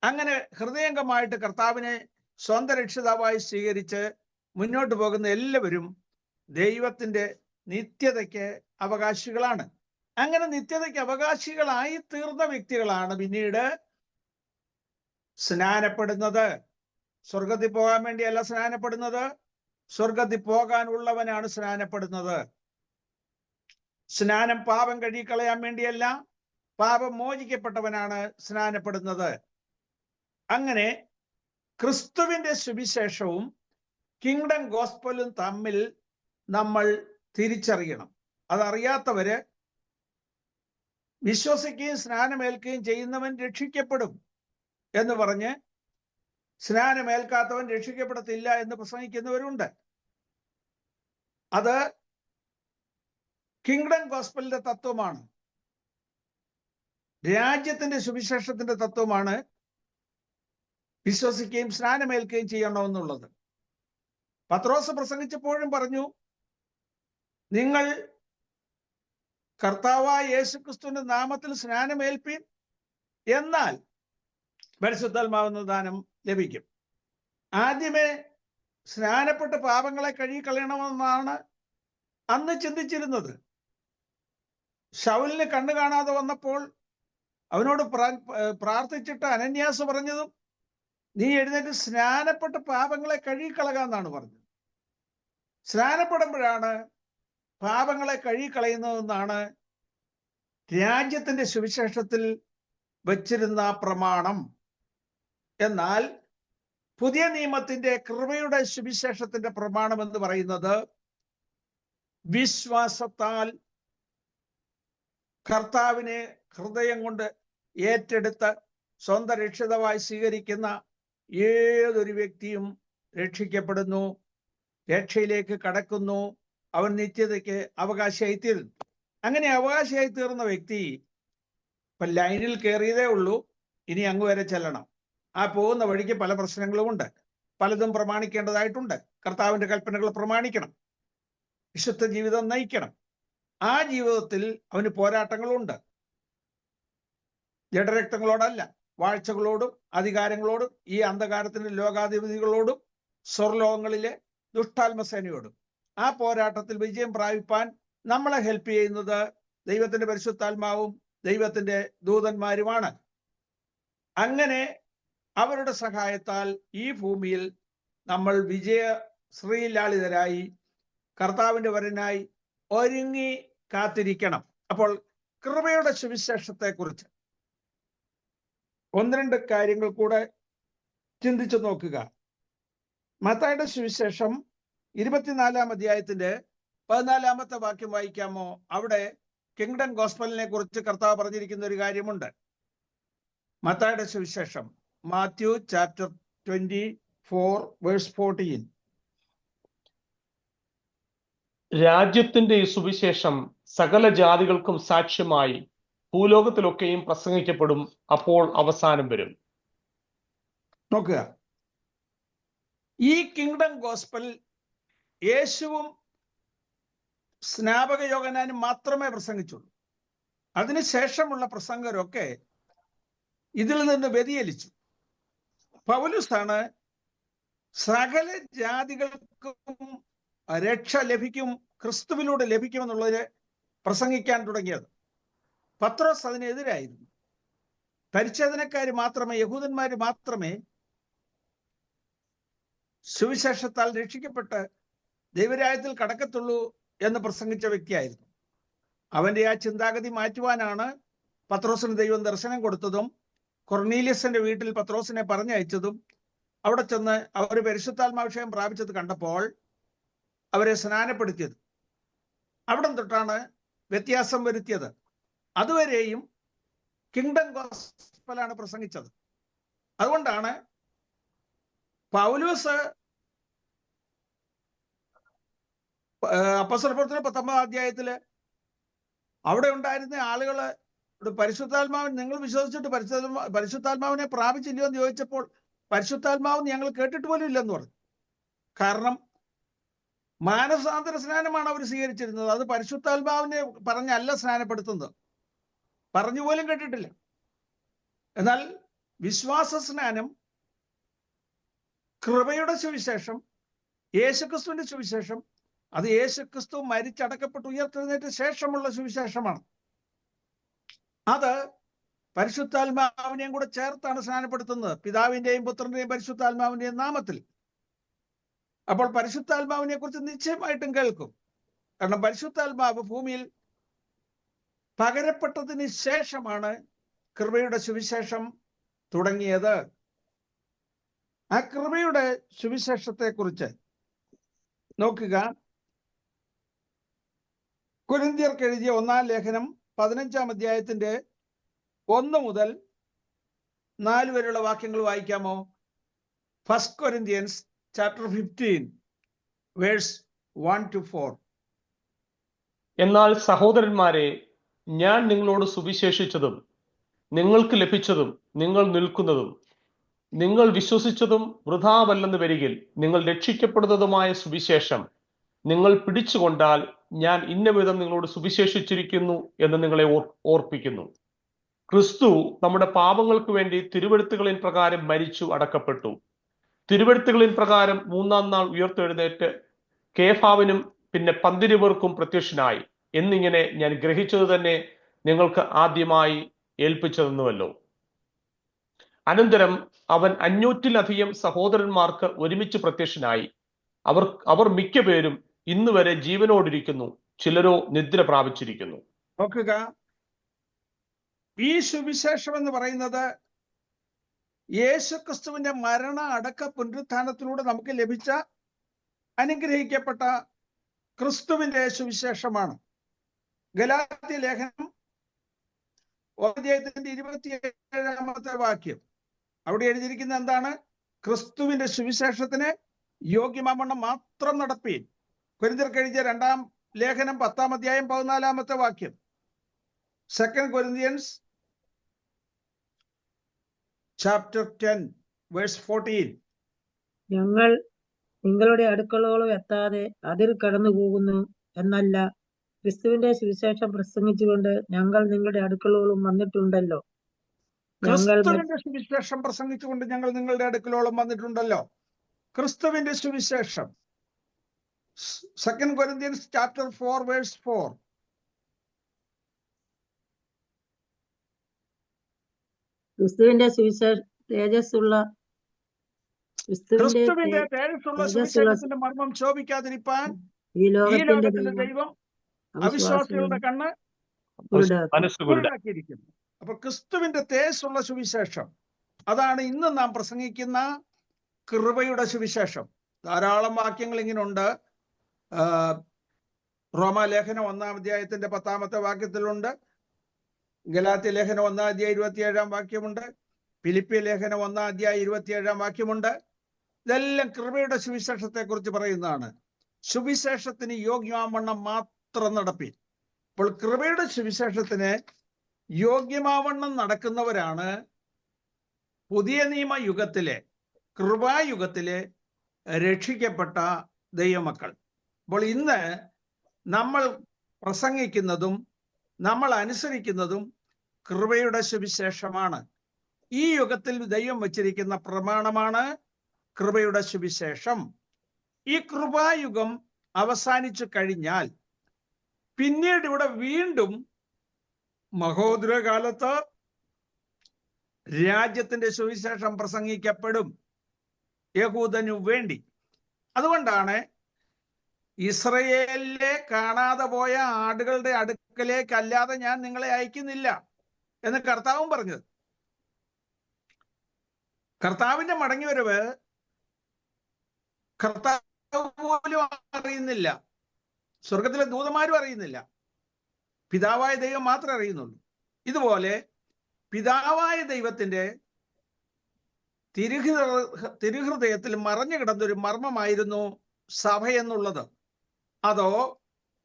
അങ്ങനെ ഹൃദയംഗമായിട്ട് കർത്താവിനെ സ്വന്തം രക്ഷിതാവായി സ്വീകരിച്ച് മുന്നോട്ട് പോകുന്ന എല്ലാവരും ദൈവത്തിന്റെ നിത്യതയ്ക്ക് അവകാശികളാണ്. അങ്ങനെ നിത്യതയ്ക്ക് അവകാശികളായി തീർന്ന വ്യക്തികളാണ് പിന്നീട് സ്നാനപ്പെടുന്നത്. സ്വർഗത്തിൽ പോകാൻ വേണ്ടിയല്ല സ്നാനപ്പെടുന്നത്, സ്വർഗത്തിൽ പോകാനുള്ളവനാണ് സ്നാനപ്പെടുന്നത്. സ്നാനം പാപം കഴുകിക്കളയാൻ വേണ്ടിയല്ല, പാപം മോചിക്കപ്പെട്ടവനാണ് സ്നാനപ്പെടുന്നത്. അങ്ങനെ ക്രിസ്തുവിന്റെ സുവിശേഷവും കിങ്ഡം ഗോസ്പലും തമ്മിൽ നമ്മൾ തിരിച്ചറിയണം. അതറിയാത്തവര് വിശ്വസിക്കുകയും സ്നാനമേൽക്കുകയും ചെയ്യുന്നവൻ രക്ഷിക്കപ്പെടും എന്ന് പറഞ്ഞ് സ്നാനമേൽക്കാത്തവൻ രക്ഷിക്കപ്പെടത്തില്ല എന്ന് പ്രസംഗിക്കുന്നവരുണ്ട്. അത് കിങ്ഡം ഗോസ്പലിന്റെ തത്വമാണ്, രാജ്യത്തിന്റെ സുവിശേഷത്തിന്റെ തത്വമാണ്. വിശ്വസിക്കുകയും സ്നാനമേൽക്കുകയും ചെയ്യണമെന്നുള്ളത്. പത്രോസ് പ്രസംഗിച്ചപ്പോഴും പറഞ്ഞു, നിങ്ങൾ കർത്താവായ യേശുക്രിസ്തുവിന്റെ നാമത്തിൽ സ്നാനമേൽപ്പീൻ, എന്നാൽ പരിശുദ്ധാത്മാവെന്ന ദാനം ലഭിക്കും. ആദ്യമേ സ്നാനപ്പെട്ട് പാപങ്ങളെ കഴുകിക്കളയണമെന്നാണ് അന്ന് ചിന്തിച്ചിരുന്നത്. ശൗലിന് കണ്ണു കാണാതെ വന്നപ്പോൾ അവനോട് പ്രാർത്ഥിച്ചിട്ട് അനന്യാസ് പറഞ്ഞതും നീ എഴുന്നേറ്റ് സ്നാനപ്പെട്ട് പാപങ്ങളെ കഴുകിക്കളകാന്നാണ് പറഞ്ഞത്. സ്നാനപ്പെടുമ്പോഴാണ് പാപങ്ങളെ കഴുകിക്കളയുന്നതെന്നാണ് രാജ്യത്തിന്റെ സുവിശേഷത്തിൽ വച്ചിരുന്ന പ്രമാണം. എന്നാൽ പുതിയ നിയമത്തിന്റെ കൃപയുടെ സുവിശേഷത്തിന്റെ പ്രമാണം എന്ന് പറയുന്നത് വിശ്വാസത്താൽ കർത്താവിനെ ഹൃദയം കൊണ്ട് ഏറ്റെടുത്ത് സ്വന്തം രക്ഷിതാവായി സ്വീകരിക്കുന്ന ഏതൊരു വ്യക്തിയും രക്ഷിക്കപ്പെടുന്നു, രക്ഷയിലേക്ക് കടക്കുന്നു, അവൻ നിത്യതയ്ക്ക് അവകാശിയായി തീരുന്നു. അങ്ങനെ അവകാശിയായി തീർന്ന വ്യക്തി ഇപ്പൊ ലൈനിൽ കയറിയതേ ഉള്ളൂ, ഇനി അങ്ങ് വരെ ചെല്ലണം. ആ പോകുന്ന വഴിക്ക് പല പ്രശ്നങ്ങളുമുണ്ട്, പലതും പ്രമാണിക്കേണ്ടതായിട്ടുണ്ട്. കർത്താവിന്റെ കൽപ്പനകൾ പ്രമാണിക്കണം, വിശുദ്ധ ജീവിതം നയിക്കണം. ആ ജീവിതത്തിൽ അവന് പോരാട്ടങ്ങളുണ്ട്. ജഡരക്തങ്ങളോടല്ല, വാഴ്ചകളോടും അധികാരങ്ങളോടും ഈ അന്ധകാരത്തിന്റെ ലോകാധിപതികളോടും സ്വർലോകങ്ങളിലെ ദുഷ്ടാത്മസേനയോടും. ആ പോരാട്ടത്തിൽ വിജയം പ്രാപിപ്പാൻ നമ്മളെ ഹെൽപ്പ് ചെയ്യുന്നത് ദൈവത്തിന്റെ പരിശുദ്ധാത്മാവും ദൈവത്തിന്റെ ദൂതന്മാരുമാണ്. അങ്ങനെ അവരുടെ സഹായത്താൽ ഈ ഭൂമിയിൽ നമ്മൾ വിജയ ശ്രീലാളിതരായി കർത്താവിന്റെ വരനായി ഒരുങ്ങി കാത്തിരിക്കണം. അപ്പോൾ കൃപയുടെ സുവിശേഷത്തെക്കുറിച്ച് ഒന്ന് രണ്ട് കാര്യങ്ങൾ കൂടെ ചിന്തിച്ചു നോക്കുക. മത്തായിയുടെ സുവിശേഷം 24-ാം അധ്യായത്തിന്റെ 14-ാമത്തെ വാക്യം വായിക്കാമോ? അവിടെ കിങ്ഡം ഗോസ്പലിനെ കുറിച്ച് കർത്താവ് പറഞ്ഞിരിക്കുന്ന ഒരു കാര്യമുണ്ട്. മത്തായിയുടെ സുവിശേഷം മാത്യു ചാപ്റ്റർ 24 വേഴ്സ് 14. രാജ്യത്തിന്റെ ഈ സുവിശേഷം സകല ജാതികൾക്കും സാക്ഷ്യമായി ഭൂലോകത്തിലൊക്കെയും പ്രസംഗിക്കപ്പെടും, അപ്പോൾ അവസാനം വരും. നോക്കുക, ഈ കിങ്ഡം ഗോസ്പൽ യേശുവും സ്നാപക യോഹന്നാനും മാത്രമേ പ്രസംഗിച്ചുള്ളൂ. അതിനുശേഷമുള്ള പ്രസംഗരൊക്കെ ഇതിൽ നിന്ന് വ്യതിചലിച്ചു. പൗലോസാണ് സകല ജാതികൾക്കും രക്ഷ ലഭിക്കും, ക്രിസ്തുവിലൂടെ ലഭിക്കുമെന്നുള്ളതിന് പ്രസംഗിക്കാൻ തുടങ്ങിയത്. പത്രോസ് അതിനെതിരായിരുന്നു. പരിച്ഛേദനക്കാര് മാത്രമേ, യഹൂദന്മാര് മാത്രമേ സുവിശേഷത്താൽ രക്ഷിക്കപ്പെട്ട് ദൈവരാജ്യത്തിൽ കടക്കത്തുള്ളൂ എന്ന് പ്രസംഗിച്ച വ്യക്തിയായിരുന്നു. അവന്റെ ആ ചിന്താഗതി മാറ്റുവാനാണ് പത്രോസിന് ദൈവം ദർശനം കൊടുത്തതും കൊർണീലിയസിന്റെ വീട്ടിൽ പത്രോസിനെ പറഞ്ഞയച്ചതും അവിടെ ചെന്ന് അവർ പരിശുദ്ധാത്മാഭിഷേകം പ്രാപിച്ചത് കണ്ടപ്പോൾ അവരെ സ്നാനപ്പെടുത്തിയത്. അവിടെ തൊട്ടാണ് വ്യത്യാസം വരുത്തിയത്. അതുവരെയും കിങ്ഡം ഗോസ്പലാണ് പ്രസംഗിച്ചത്. അതുകൊണ്ടാണ് പൗലോസ് അപ്പോസ്തല പ്രവർത്തനം 19-ാം അധ്യായത്തില് അവിടെ ഉണ്ടായിരുന്ന ആളുകള് പരിശുദ്ധാത്മാവിൻ നിങ്ങൾ വിശ്വസിച്ചിട്ട് പരിശുദ്ധാത്മാവിനെ പ്രാപിച്ചില്ലയോ എന്ന് ചോദിച്ചപ്പോൾ പരിശുദ്ധാത്മാവ് ഞങ്ങൾ കേട്ടിട്ട് പോലും ഇല്ലെന്ന് പറഞ്ഞു. കാരണം മാനസാന്തര സ്നാനമാണ് അവർ സ്വീകരിച്ചിരുന്നത്. അത് പരിശുദ്ധാത്മാവിനെ പറഞ്ഞല്ല സ്നാനപ്പെടുത്തുന്നത്, പറഞ്ഞു പോലും കേട്ടിട്ടില്ല. എന്നാൽ വിശ്വാസ സ്നാനം, കൃപയുടെ സുവിശേഷം, യേശുക്രിസ്തുവിന്റെ സുവിശേഷം, അത് യേശുക്രിസ്തു മരിച്ചടക്കപ്പെട്ട് ഉയർത്തെഴുന്നേറ്റ ശേഷമുള്ള സുവിശേഷമാണ്. അത് പരിശുദ്ധാത്മാവിനെയും കൂടെ ചേർത്താണ് സ്നാനപ്പെടുത്തുന്നത്, പിതാവിന്റെയും പുത്രന്റെയും പരിശുദ്ധാത്മാവിന്റെയും നാമത്തിൽ. അപ്പോൾ പരിശുദ്ധാത്മാവിനെ കുറിച്ച് നിശ്ചയമായിട്ടും കേൾക്കും. കാരണം പരിശുദ്ധാത്മാവ് ഭൂമിയിൽ പകരപ്പെട്ടതിന് ശേഷമാണ് കൃപയുടെ സുവിശേഷം തുടങ്ങിയത്. ആ കൃപയുടെ സുവിശേഷത്തെ കുറിച്ച് നോക്കുക. കൊരിന്ത്യർക്ക് എഴുതിയ 1-ാം ലേഖനം 15-ാം അധ്യായത്തിന്റെ 1 മുതൽ 4 വരെയുള്ള വാക്യങ്ങൾ വായിക്കാമോ? 1 Corinthians chapter 15 verse 1 to 4. എന്നാൽ സഹോദരന്മാരെ, ഞാൻ നിങ്ങളോട് സുവിശേഷിച്ചതും നിങ്ങൾക്ക് ലഭിച്ചതും നിങ്ങൾ നിൽക്കുന്നതും നിങ്ങൾ വിശ്വസിച്ചതും വൃഥാവല്ലെന്ന് വരികിൽ നിങ്ങൾ രക്ഷിക്കപ്പെടുന്നതുമായ സുവിശേഷം നിങ്ങൾ പിടിച്ചുകൊണ്ടാൽ ഞാൻ ഇന്ന വിധം നിങ്ങളോട് സുവിശേഷിച്ചിരിക്കുന്നു എന്ന് നിങ്ങളെ ഓർപ്പിക്കുന്നു. ക്രിസ്തു നമ്മുടെ പാപങ്ങൾക്ക് വേണ്ടി തിരുവെഴുത്തുകളിൻ പ്രകാരം മരിച്ചു അടക്കപ്പെട്ടു. തിരുവെഴുത്തുകളിൻ പ്രകാരം 3-ാം നാൾ ഉയർത്തെഴുന്നേറ്റ് കേഫാവിനും പിന്നെ 12 പേർക്കും പ്രത്യക്ഷനായി എന്നിങ്ങനെ ഞാൻ ഗ്രഹിച്ചത് തന്നെ നിങ്ങൾക്ക് ആദ്യമായി ഏൽപ്പിച്ചതെന്നുവല്ലോ. അനന്തരം അവൻ 500-ലധികം സഹോദരന്മാർക്ക് ഒരുമിച്ച് പ്രത്യക്ഷനായി. അവർ മിക്കപേരും ഇന്ന് വരെ ജീവനോടിരിക്കുന്നു, ചിലരോ നിദ്ര പ്രാപിച്ചിരിക്കുന്നു. നോക്കുക, ഈ സുവിശേഷം എന്ന് പറയുന്നത് യേശുക്രിസ്തുവിന്റെ മരണ അടക്ക പുനരുത്ഥാനത്തിലൂടെ നമുക്ക് ലഭിച്ച അനുഗ്രഹിക്കപ്പെട്ട ക്രിസ്തുവിന്റെ സുവിശേഷമാണ്. ഗലാത്യ ലേഖനം അധ്യായത്തിന്റെ 27-ാമത്തെ വാക്യം. അവിടെ എഴുതിയിരിക്കുന്ന എന്താണ്? ക്രിസ്തുവിന്റെ സുവിശേഷത്തിന് യോഗ്യമാവണ്ണം മാത്രം നടപ്പീൻ. കൊരിന്ത്യർക്ക് എഴുതിയ 2-ാം ലേഖനം 10-ാം അധ്യായം 14-ാമത്തെ വാക്യം. 2 Corinthians chapter 10 verse 14. ഞങ്ങൾ നിങ്ങളുടെ അടുക്കളോളം എത്താതെ അതിൽ കടന്നു പോകുന്നു എന്നല്ല, ക്രിസ്തുവിന്റെ സുവിശേഷം പ്രസംഗിച്ചുകൊണ്ട് ഞങ്ങൾ നിങ്ങളുടെ അടുക്കളോളം വന്നിട്ടുണ്ടല്ലോ. ക്രിസ്തുവിന്റെ സുവിശേഷം പ്രസംഗിച്ചുകൊണ്ട് ഞങ്ങൾ നിങ്ങളുടെ അടുക്കലോളം വന്നിട്ടുണ്ടല്ലോ. ക്രിസ്തുവിന്റെ സുവിശേഷം 2 Corinthians chapter 4 verse 4. ക്രിസ്തുവിന്റെ സുവിശേഷം തേജസ്സുള്ള ക്രിസ്തുവിന്റെ തേജസ്സുള്ള സുവിശേഷത്തിന്റെ മർമ്മം ശോഭിക്കാതിരിപ്പാൻ ഈ ഈ ലോകത്തിന്റെ ലോകത്തിന്റെ ദൈവം അവിശ്വാസികളുടെ കണ്ണ് കുരുടാക്കിയിരിക്കുന്നു. അപ്പൊ ക്രിസ്തുവിന്റെ തേജസ്സുള്ള സുവിശേഷം, അതാണ് ഇന്ന് നാം പ്രസംഗിക്കുന്ന കൃപയുടെ സുവിശേഷം. ധാരാളം വാക്യങ്ങൾ ഇങ്ങനുണ്ട്. റോമാലേഖനം 1-ാം അധ്യായത്തിന്റെ 10-ാമത്തെ വാക്യത്തിലുണ്ട്. ഗലാത്യ ലേഖനം 1-ാം അധ്യായം 27-ാം വാക്യമുണ്ട്. ഫിലിപ്പിയ ലേഖനം 1-ാം അധ്യായം 27-ാം വാക്യമുണ്ട്. ഇതെല്ലാം കൃപയുടെ സുവിശേഷത്തെ കുറിച്ച് പറയുന്നതാണ്. സുവിശേഷത്തിന് യോഗ്യമാവണ്ണം മാത്രം നടപ്പീൻ. അപ്പോൾ കൃപയുടെ സുവിശേഷത്തിന് യോഗ്യമാവണ്ണം നടക്കുന്നവരാണ് പുതിയ നിയമ യുഗത്തിലെ, കൃപായുഗത്തിലെ രക്ഷിക്കപ്പെട്ട ദൈവമക്കൾ. അപ്പോൾ ഇന്ന് നമ്മൾ പ്രസംഗിക്കുന്നതും നമ്മൾ അനുസരിക്കുന്നതും കൃപയുടെ സുവിശേഷമാണ്. ഈ യുഗത്തിൽ ദൈവം വച്ചിരിക്കുന്ന പ്രമാണമാണ് കൃപയുടെ സുവിശേഷം. ഈ കൃപായുഗം അവസാനിച്ചു കഴിഞ്ഞാൽ പിന്നീട് ഇവിടെ വീണ്ടും മഹോദരകാലത്ത് രാജ്യത്തിന്റെ സുവിശേഷം പ്രസംഗിക്കപ്പെടും യഹൂദനു വേണ്ടി. അതുകൊണ്ടാണ് ഇസ്രയേലിലെ കാണാതെ പോയ ആടുകളുടെ അടുക്കലേക്ക് അല്ലാതെ ഞാൻ നിങ്ങളെ അയക്കുന്നില്ല എന്ന് കർത്താവും പറഞ്ഞത്. കർത്താവിന്റെ മടങ്ങിവരവ് കർത്താവ് പോലും അറിയുന്നില്ല, സ്വർഗത്തിലെ ദൂതന്മാരും അറിയുന്നില്ല, പിതാവായ ദൈവം മാത്രമേ അറിയുന്നുള്ളൂ. ഇതുപോലെ പിതാവായ ദൈവത്തിന്റെ തിരുഹൃദയത്തിൽ മറഞ്ഞു കിടന്നൊരു മർമ്മമായിരുന്നു സഭ എന്നുള്ളത്. അതോ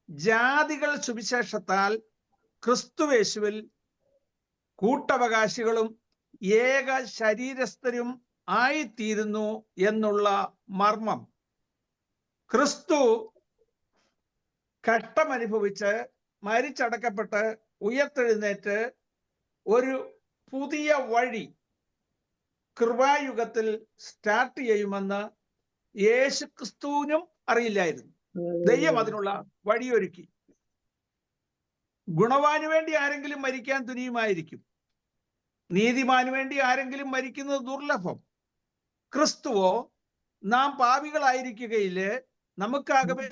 ജാതികൾ സുവിശേഷത്താൽ ക്രിസ്തുവേശുവിൽ കൂട്ടവകാശികളും ഏക ശരീരസ്ഥരും ആയിത്തീരുന്നു എന്നുള്ള മർമ്മം. ക്രിസ്തു കഷ്ടമനുഭവിച്ച് മരിച്ചടക്കപ്പെട്ട് ഉയർത്തെഴുന്നേറ്റ് ഒരു പുതിയ വഴി കൃപായുഗത്തിൽ സ്റ്റാർട്ട് ചെയ്യുമെന്ന് യേശു ക്രിസ്തുവിനും അറിയില്ലായിരുന്നു. ദൈവം അതിനുള്ള വഴിയൊരുക്കി. ഗുണവാന് വേണ്ടി ആരെങ്കിലും മരിക്കാൻ തുനിയുമായിരിക്കും, നീതിമാന് വേണ്ടി ആരെങ്കിലും മരിക്കുന്നത് ദുർലഭം. ക്രിസ്തുവോ നാം പാപികളായിരിക്കുകയില് നമുക്കാകവേ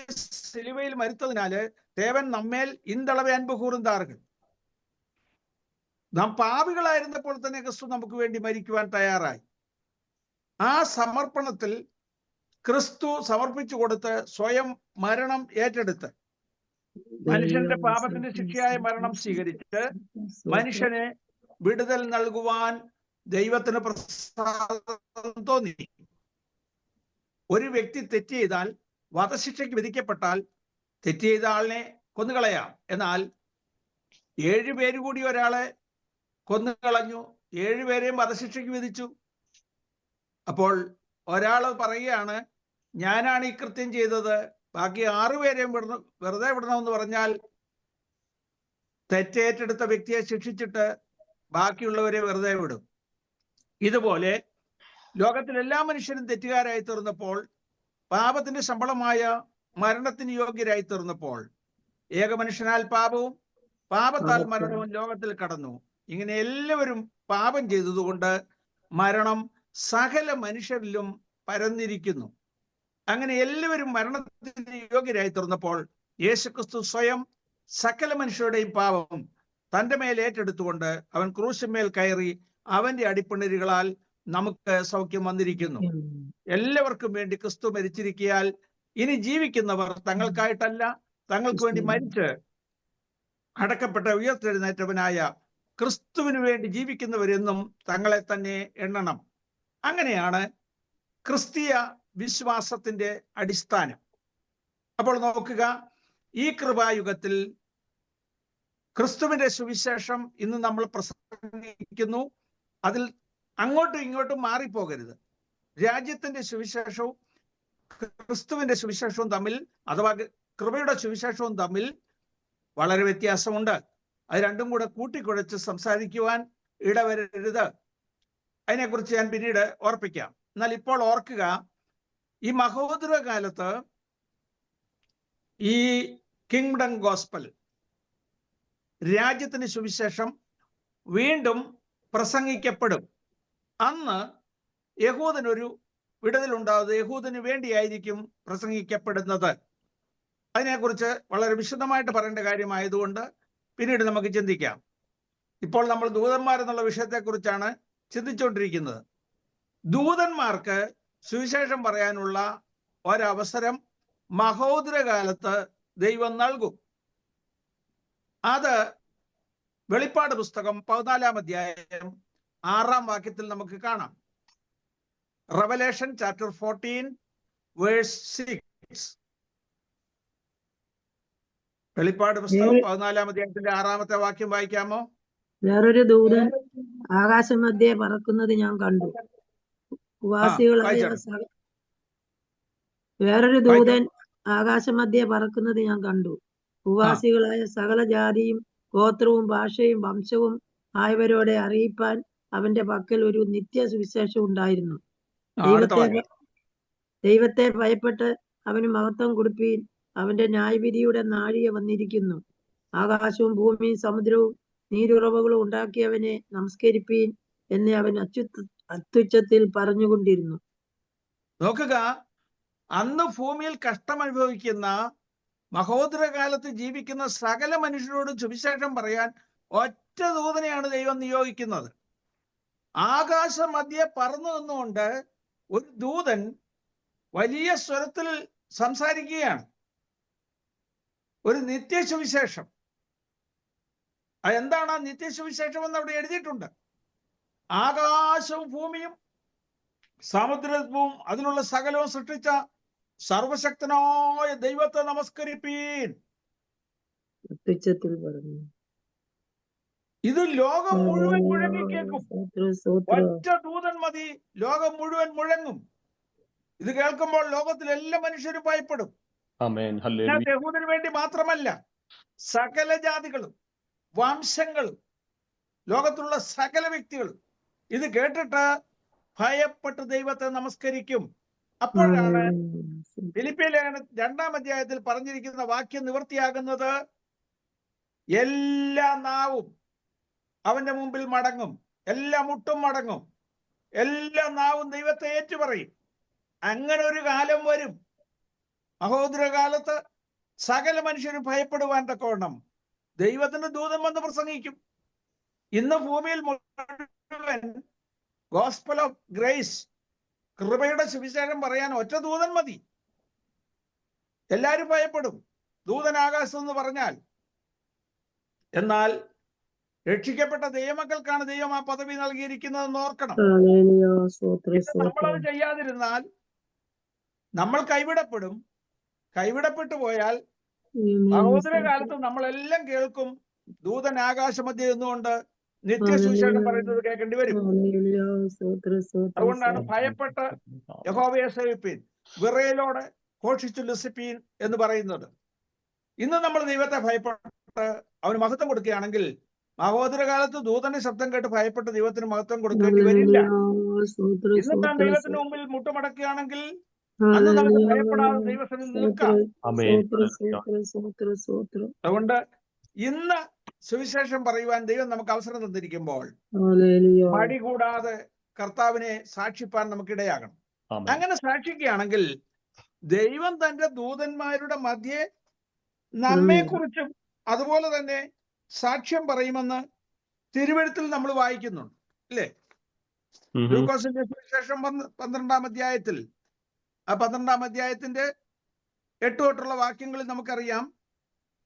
സിലുവയിൽ മരിത്തതിനാല് ദേവൻ നമ്മേൽ ഇന്തളവെ അൻപ് കൂറുந்தார்கள். നാം പാപികളായിരുന്നപ്പോൾ തന്നെ ക്രിസ്തു നമുക്ക് വേണ്ടി മരിക്കുവാൻ തയ്യാറായി. ആ സമർപ്പണത്തിൽ ക്രിസ്തു സമർപ്പിച്ചു കൊടുത്ത് സ്വയം മരണം ഏറ്റെടുത്ത് മനുഷ്യന്റെ പാപത്തിന്റെ ശിക്ഷയായ മരണം സ്വീകരിച്ച് മനുഷ്യനെ വിടുതൽ നൽകുവാൻ ദൈവത്തിന് പ്രസാദം തോന്നി. ഒരു വ്യക്തി തെറ്റ് ചെയ്താൽ, വധശിക്ഷയ്ക്ക് വിധിക്കപ്പെട്ടാൽ തെറ്റ് ചെയ്ത ആളിനെ കൊന്നുകളയാം. എന്നാൽ 7 പേര് കൂടി ഒരാളെ കൊന്നുകളഞ്ഞു, 7 പേരെയും വധശിക്ഷയ്ക്ക് വിധിച്ചു. അപ്പോൾ ഒരാൾ പറയുകയാണ്, ഞാനാണ് ഈ കൃത്യം ചെയ്തത്, ബാക്കി 6 പേരെയും വെറുതെ വിടണമെന്ന് പറഞ്ഞാൽ തെറ്റേറ്റെടുത്ത വ്യക്തിയെ ശിക്ഷിച്ചിട്ട് ബാക്കിയുള്ളവരെ വെറുതെ വിടും. ഇതുപോലെ ലോകത്തിൽ എല്ലാ മനുഷ്യരും തെറ്റുകാരായി തീർന്നപ്പോൾ, പാപത്തിന്റെ ശമ്പളമായ മരണത്തിന് യോഗ്യരായി തീർന്നപ്പോൾ, ഏക മനുഷ്യനാൽ പാപവും പാപത്താൽ മരണവും ലോകത്തിൽ കടന്നു. ഇങ്ങനെ എല്ലാവരും പാപം ചെയ്തതുകൊണ്ട് മരണം സകല മനുഷ്യരിലും പരന്നിരിക്കുന്നു. അങ്ങനെ എല്ലാവരും മരണത്തിന് യോഗ്യരായി തീർന്നപ്പോൾ യേശുക്രിസ്തു സ്വയം സകല മനുഷ്യരുടെയും പാപം തന്റെ മേൽ ഏറ്റെടുത്തുകൊണ്ട് അവൻ ക്രൂശിന്മേൽ കയറി അവന്റെ അടിപ്പിണരുകളാൽ നമുക്ക് സൗഖ്യം വന്നിരിക്കുന്നു. എല്ലാവർക്കും വേണ്ടി ക്രിസ്തു മരിച്ചിരിക്കയാൽ ഇനി ജീവിക്കുന്നവർ തങ്ങൾക്കായിട്ടല്ല, തങ്ങൾക്ക് വേണ്ടി മരിച്ച് അടക്കപ്പെട്ട ഉയർത്തെഴുന്നേറ്റവനായ ക്രിസ്തുവിന് വേണ്ടി ജീവിക്കുന്നവരെന്നും തങ്ങളെ തന്നെ എണ്ണണം. അങ്ങനെയാണ് ക്രിസ്തീയ വിശ്വാസത്തിന്റെ അടിസ്ഥാനം. അപ്പോൾ നോക്കുക, ഈ കൃപായുഗത്തിൽ ക്രിസ്തുവിന്റെ സുവിശേഷം ഇന്ന് നമ്മൾ പ്രസംഗിക്കുന്നു. അതിൽ അങ്ങോട്ടും ഇങ്ങോട്ടും മാറിപ്പോകരുത്. രാജ്യത്തിന്റെ സുവിശേഷവും ക്രിസ്തുവിന്റെ സുവിശേഷവും തമ്മിൽ, അഥവാ കൃപയുടെ സുവിശേഷവും തമ്മിൽ വളരെ വ്യത്യാസമുണ്ട്. അത് രണ്ടും കൂടെ കൂട്ടിക്കുഴച്ച് സംസാരിക്കുവാൻ ഇടവരരുത്. അതിനെക്കുറിച്ച് ഞാൻ പിന്നീട് ഓർപ്പിക്കാം. എന്നാൽ ഇപ്പോൾ ഓർക്കുക, ഈ മഹോദര കാലത്ത് ഈ കിങ്ഡം ഗോസ്പൽ, രാജ്യത്തിന് സുവിശേഷം വീണ്ടും പ്രസംഗിക്കപ്പെടും. അന്ന് യഹൂദനൊരു വിടുതലുണ്ടാകുന്നത് യഹൂദന് വേണ്ടിയായിരിക്കും പ്രസംഗിക്കപ്പെടുന്നത്. അതിനെക്കുറിച്ച് വളരെ വിശദമായിട്ട് പറയേണ്ട കാര്യമായതുകൊണ്ട് പിന്നീട് നമുക്ക് ചിന്തിക്കാം. ഇപ്പോൾ നമ്മൾ ദൂതന്മാരെന്നുള്ള വിഷയത്തെക്കുറിച്ചാണ് ചിന്തിച്ചുകൊണ്ടിരിക്കുന്നത്. ദൂതന്മാർക്ക് സുവിശേഷം പറയാനുള്ള ഒരവസരം മഹോദര കാലത്ത് ദൈവം നൽകും. അത് വെളിപ്പാട് പുസ്തകം 14-ാം അധ്യായം 6-ാം വാക്യത്തിൽ നമുക്ക് കാണാം. Revelation chapter 14 verse 6. വെളിപ്പാട് പുസ്തകം 14-ാം അധ്യായത്തിന്റെ 6-ാമത്തെ വാക്യം വായിക്കാമോ? വേറൊരു ദൂതൻ ആകാശമധ്യേ പറക്കുന്നത് ഞാൻ കണ്ടു. വേറൊരു ദൂതൻ ആകാശമധ്യേ പറക്കുന്നത് ഞാൻ കണ്ടു. ഭൂവാസികളായ സകല ജാതിയും ഗോത്രവും ഭാഷയും വംശവും ആയവരോടെ അറിയിപ്പാൻ അവന്റെ പക്കൽ ഒരു നിത്യ സുവിശേഷം ഉണ്ടായിരുന്നു. ദൈവത്തെ ഭയപ്പെട്ട് അവന് മഹത്വം കൊടുപ്പീൻ. അവന്റെ ന്യായവിധിയുടെ നാഴിക വന്നിരിക്കുന്നു. ആകാശവും ഭൂമിയും സമുദ്രവും നീരുറവകളും ഉണ്ടാക്കിയവനെ നമസ്കരിപ്പീൻ എന്ന് അവൻ അത്യുച്ചത്തിൽ പറഞ്ഞുകൊണ്ടിരുന്നു. നോക്കുക, അന്ന് ഭൂമിയിൽ കഷ്ടമനുഭവിക്കുന്ന, മഹോദര കാലത്ത് ജീവിക്കുന്ന സകല മനുഷ്യരോടും സുവിശേഷം പറയാൻ ഒറ്റ ദൂതനെയാണ് ദൈവം നിയോഗിക്കുന്നത്. ആകാശമധ്യേ പറന്നു നിന്നുകൊണ്ട് ഒരു ദൂതൻ വലിയ സ്വരത്തിൽ സംസാരിക്കുകയാണ്. ഒരു നിത്യസുവിശേഷം. അതെന്താണ് ആ നിത്യസുവിശേഷം എന്ന് അവിടെ എഴുതിയിട്ടുണ്ട്. ആകാശവും ഭൂമിയും സമുദ്രവും അതിലുള്ള സകലവും സൃഷ്ടിച്ച സർവശക്തനായ ദൈവത്തെ നമസ്കരിപ്പീൻ. ഇത് ലോകം മുഴുവൻ മുഴങ്ങി കേൾക്കും. ഒറ്റ ദൂതൻ മതി, ലോകം മുഴുവൻ മുഴങ്ങും. ഇത് കേൾക്കുമ്പോൾ ലോകത്തിലെ എല്ലാ മനുഷ്യരും ഭയപ്പെടും. യഹൂദന് വേണ്ടി മാത്രമല്ല, സകല ജാതികളും വംശങ്ങളും ലോകത്തുള്ള സകല വ്യക്തികളും ഇത് കേട്ടിട്ട് ഭയപ്പെട്ട് ദൈവത്തെ നമസ്കരിക്കും. അപ്പോഴാണ് ഫിലിപ്പിയ ലേഖനം 2-ാം അധ്യായത്തിൽ പറഞ്ഞിരിക്കുന്ന വാക്യം നിവൃത്തിയാകുന്നത്. എല്ലാ നാവും അവന്റെ മുമ്പിൽ മടങ്ങും, എല്ലാ മുട്ടും മടങ്ങും, എല്ലാ നാവും ദൈവത്തെ ഏറ്റുപറയും. അങ്ങനെ ഒരു കാലം വരും. മഹോദര കാലത്ത് സകല മനുഷ്യരും ഭയപ്പെടുവാൻ തക്കവണ്ണം ദൈവത്തിന്റെ ദൂതൻ വന്ന് പ്രസംഗിക്കും. ഇന്ന് ഭൂമിയിൽ മുഴുവൻ ഗോസ്പൽ ഓഫ് ഗ്രേസ്, കൃപയുടെ സുവിശേഷം പറയാൻ ഒറ്റ ദൂതൻ മതി. എല്ലാരും ഭയപ്പെടും ദൂതൻ ആകാശം എന്ന് പറഞ്ഞാൽ. എന്നാൽ രക്ഷിക്കപ്പെട്ട ദൈവമക്കൾക്കാണ് ദൈവം ആ പദവി നൽകിയിരിക്കുന്നതെന്ന് ഓർക്കണം. നമ്മളത് ചെയ്യാതിരുന്നാൽ നമ്മൾ കൈവിടപ്പെടും. കൈവിടപ്പെട്ടു പോയാൽ സഹോദര കാലത്ത് നമ്മളെല്ലാം കേൾക്കും. ദൂതൻ ആകാശമധ്യേ നിന്നുകൊണ്ട് നിത്യസുവിശേഷം പറയുന്നത് കേൾക്കേണ്ടി വരും. അതുകൊണ്ടാണ് ഭയപ്പെട്ട് യഹോവയെ സേവിപ്പീൻ, വിറയലോടെ ഘോഷിച്ചുല്ലസിപ്പീൻ എന്ന് പറയുന്നത്. ഇന്ന് നമ്മൾ ദൈവത്തെ ഭയപ്പെട്ട് അവന് മഹത്വം കൊടുക്കുകയാണെങ്കിൽ മഹോദര കാലത്ത് ദൂതന്റെ ശബ്ദം കേട്ട് ഭയപ്പെട്ട് ദൈവത്തിന് മഹത്വം കൊടുക്കേണ്ടി വരില്ല. ഇന്ന് നാം ദൈവത്തിന് മുമ്പിൽ മുട്ടുമടക്കുകയാണെങ്കിൽ അന്ന് നമുക്ക് ഭയപ്പെടാതെ ദൈവത്തിന് നിൽക്കാം. അതുകൊണ്ട് ഇന്ന് സുവിശേഷം പറയുവാൻ ദൈവം നമുക്ക് അവസരം തന്നിരിക്കുമ്പോൾ മടി കൂടാതെ കർത്താവിനെ സാക്ഷിപ്പാൻ നമുക്കിടയാകണം. അങ്ങനെ സാക്ഷിക്കുകയാണെങ്കിൽ ദൈവം തന്റെ ദൂതന്മാരുടെ മധ്യേ നമ്മെക്കുറിച്ചും അതുപോലെ തന്നെ സാക്ഷ്യം പറയുമെന്ന് തിരുവെഴുത്തിൽ നമ്മൾ വായിക്കുന്നുണ്ട്, അല്ലേ? ലൂക്കോസിന്റെ സുവിശേഷം 12-ാം അധ്യായത്തിൽ, ആ 12-ാം അധ്യായത്തിന്റെ 8 തൊട്ടുള്ള വാക്യങ്ങളിൽ നമുക്കറിയാം,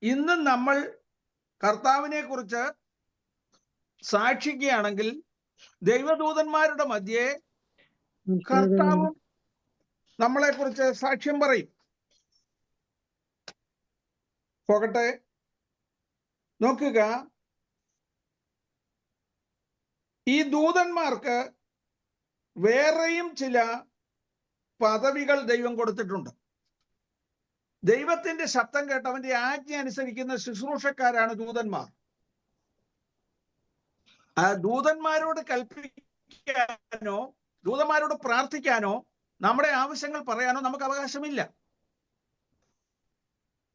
ഇന്ന് നമ്മൾ കർത്താവിനെ കുറിച്ച് സാക്ഷിക്കുകയാണെങ്കിൽ ദൈവദൂതന്മാരുടെ മധ്യേ കർത്താവും നമ്മളെ കുറിച്ച് സാക്ഷ്യം പറയും. പോകട്ടെ, നോക്കുക, ഈ ദൂതന്മാർക്ക് വേറെയും ചില പദവികൾ ദൈവം കൊടുത്തിട്ടുണ്ട്. ദൈവത്തിന്റെ ശബ്ദം കേട്ട് അവന്റെ ആജ്ഞ അനുസരിക്കുന്ന ശുശ്രൂഷക്കാരാണ് ദൂതന്മാർ. ആ ദൂതന്മാരോട് കൽപ്പിക്കാനോ ദൂതന്മാരോട് പ്രാർത്ഥിക്കാനോ നമ്മുടെ ആവശ്യങ്ങൾ പറയാനോ നമുക്ക് അവകാശമില്ല.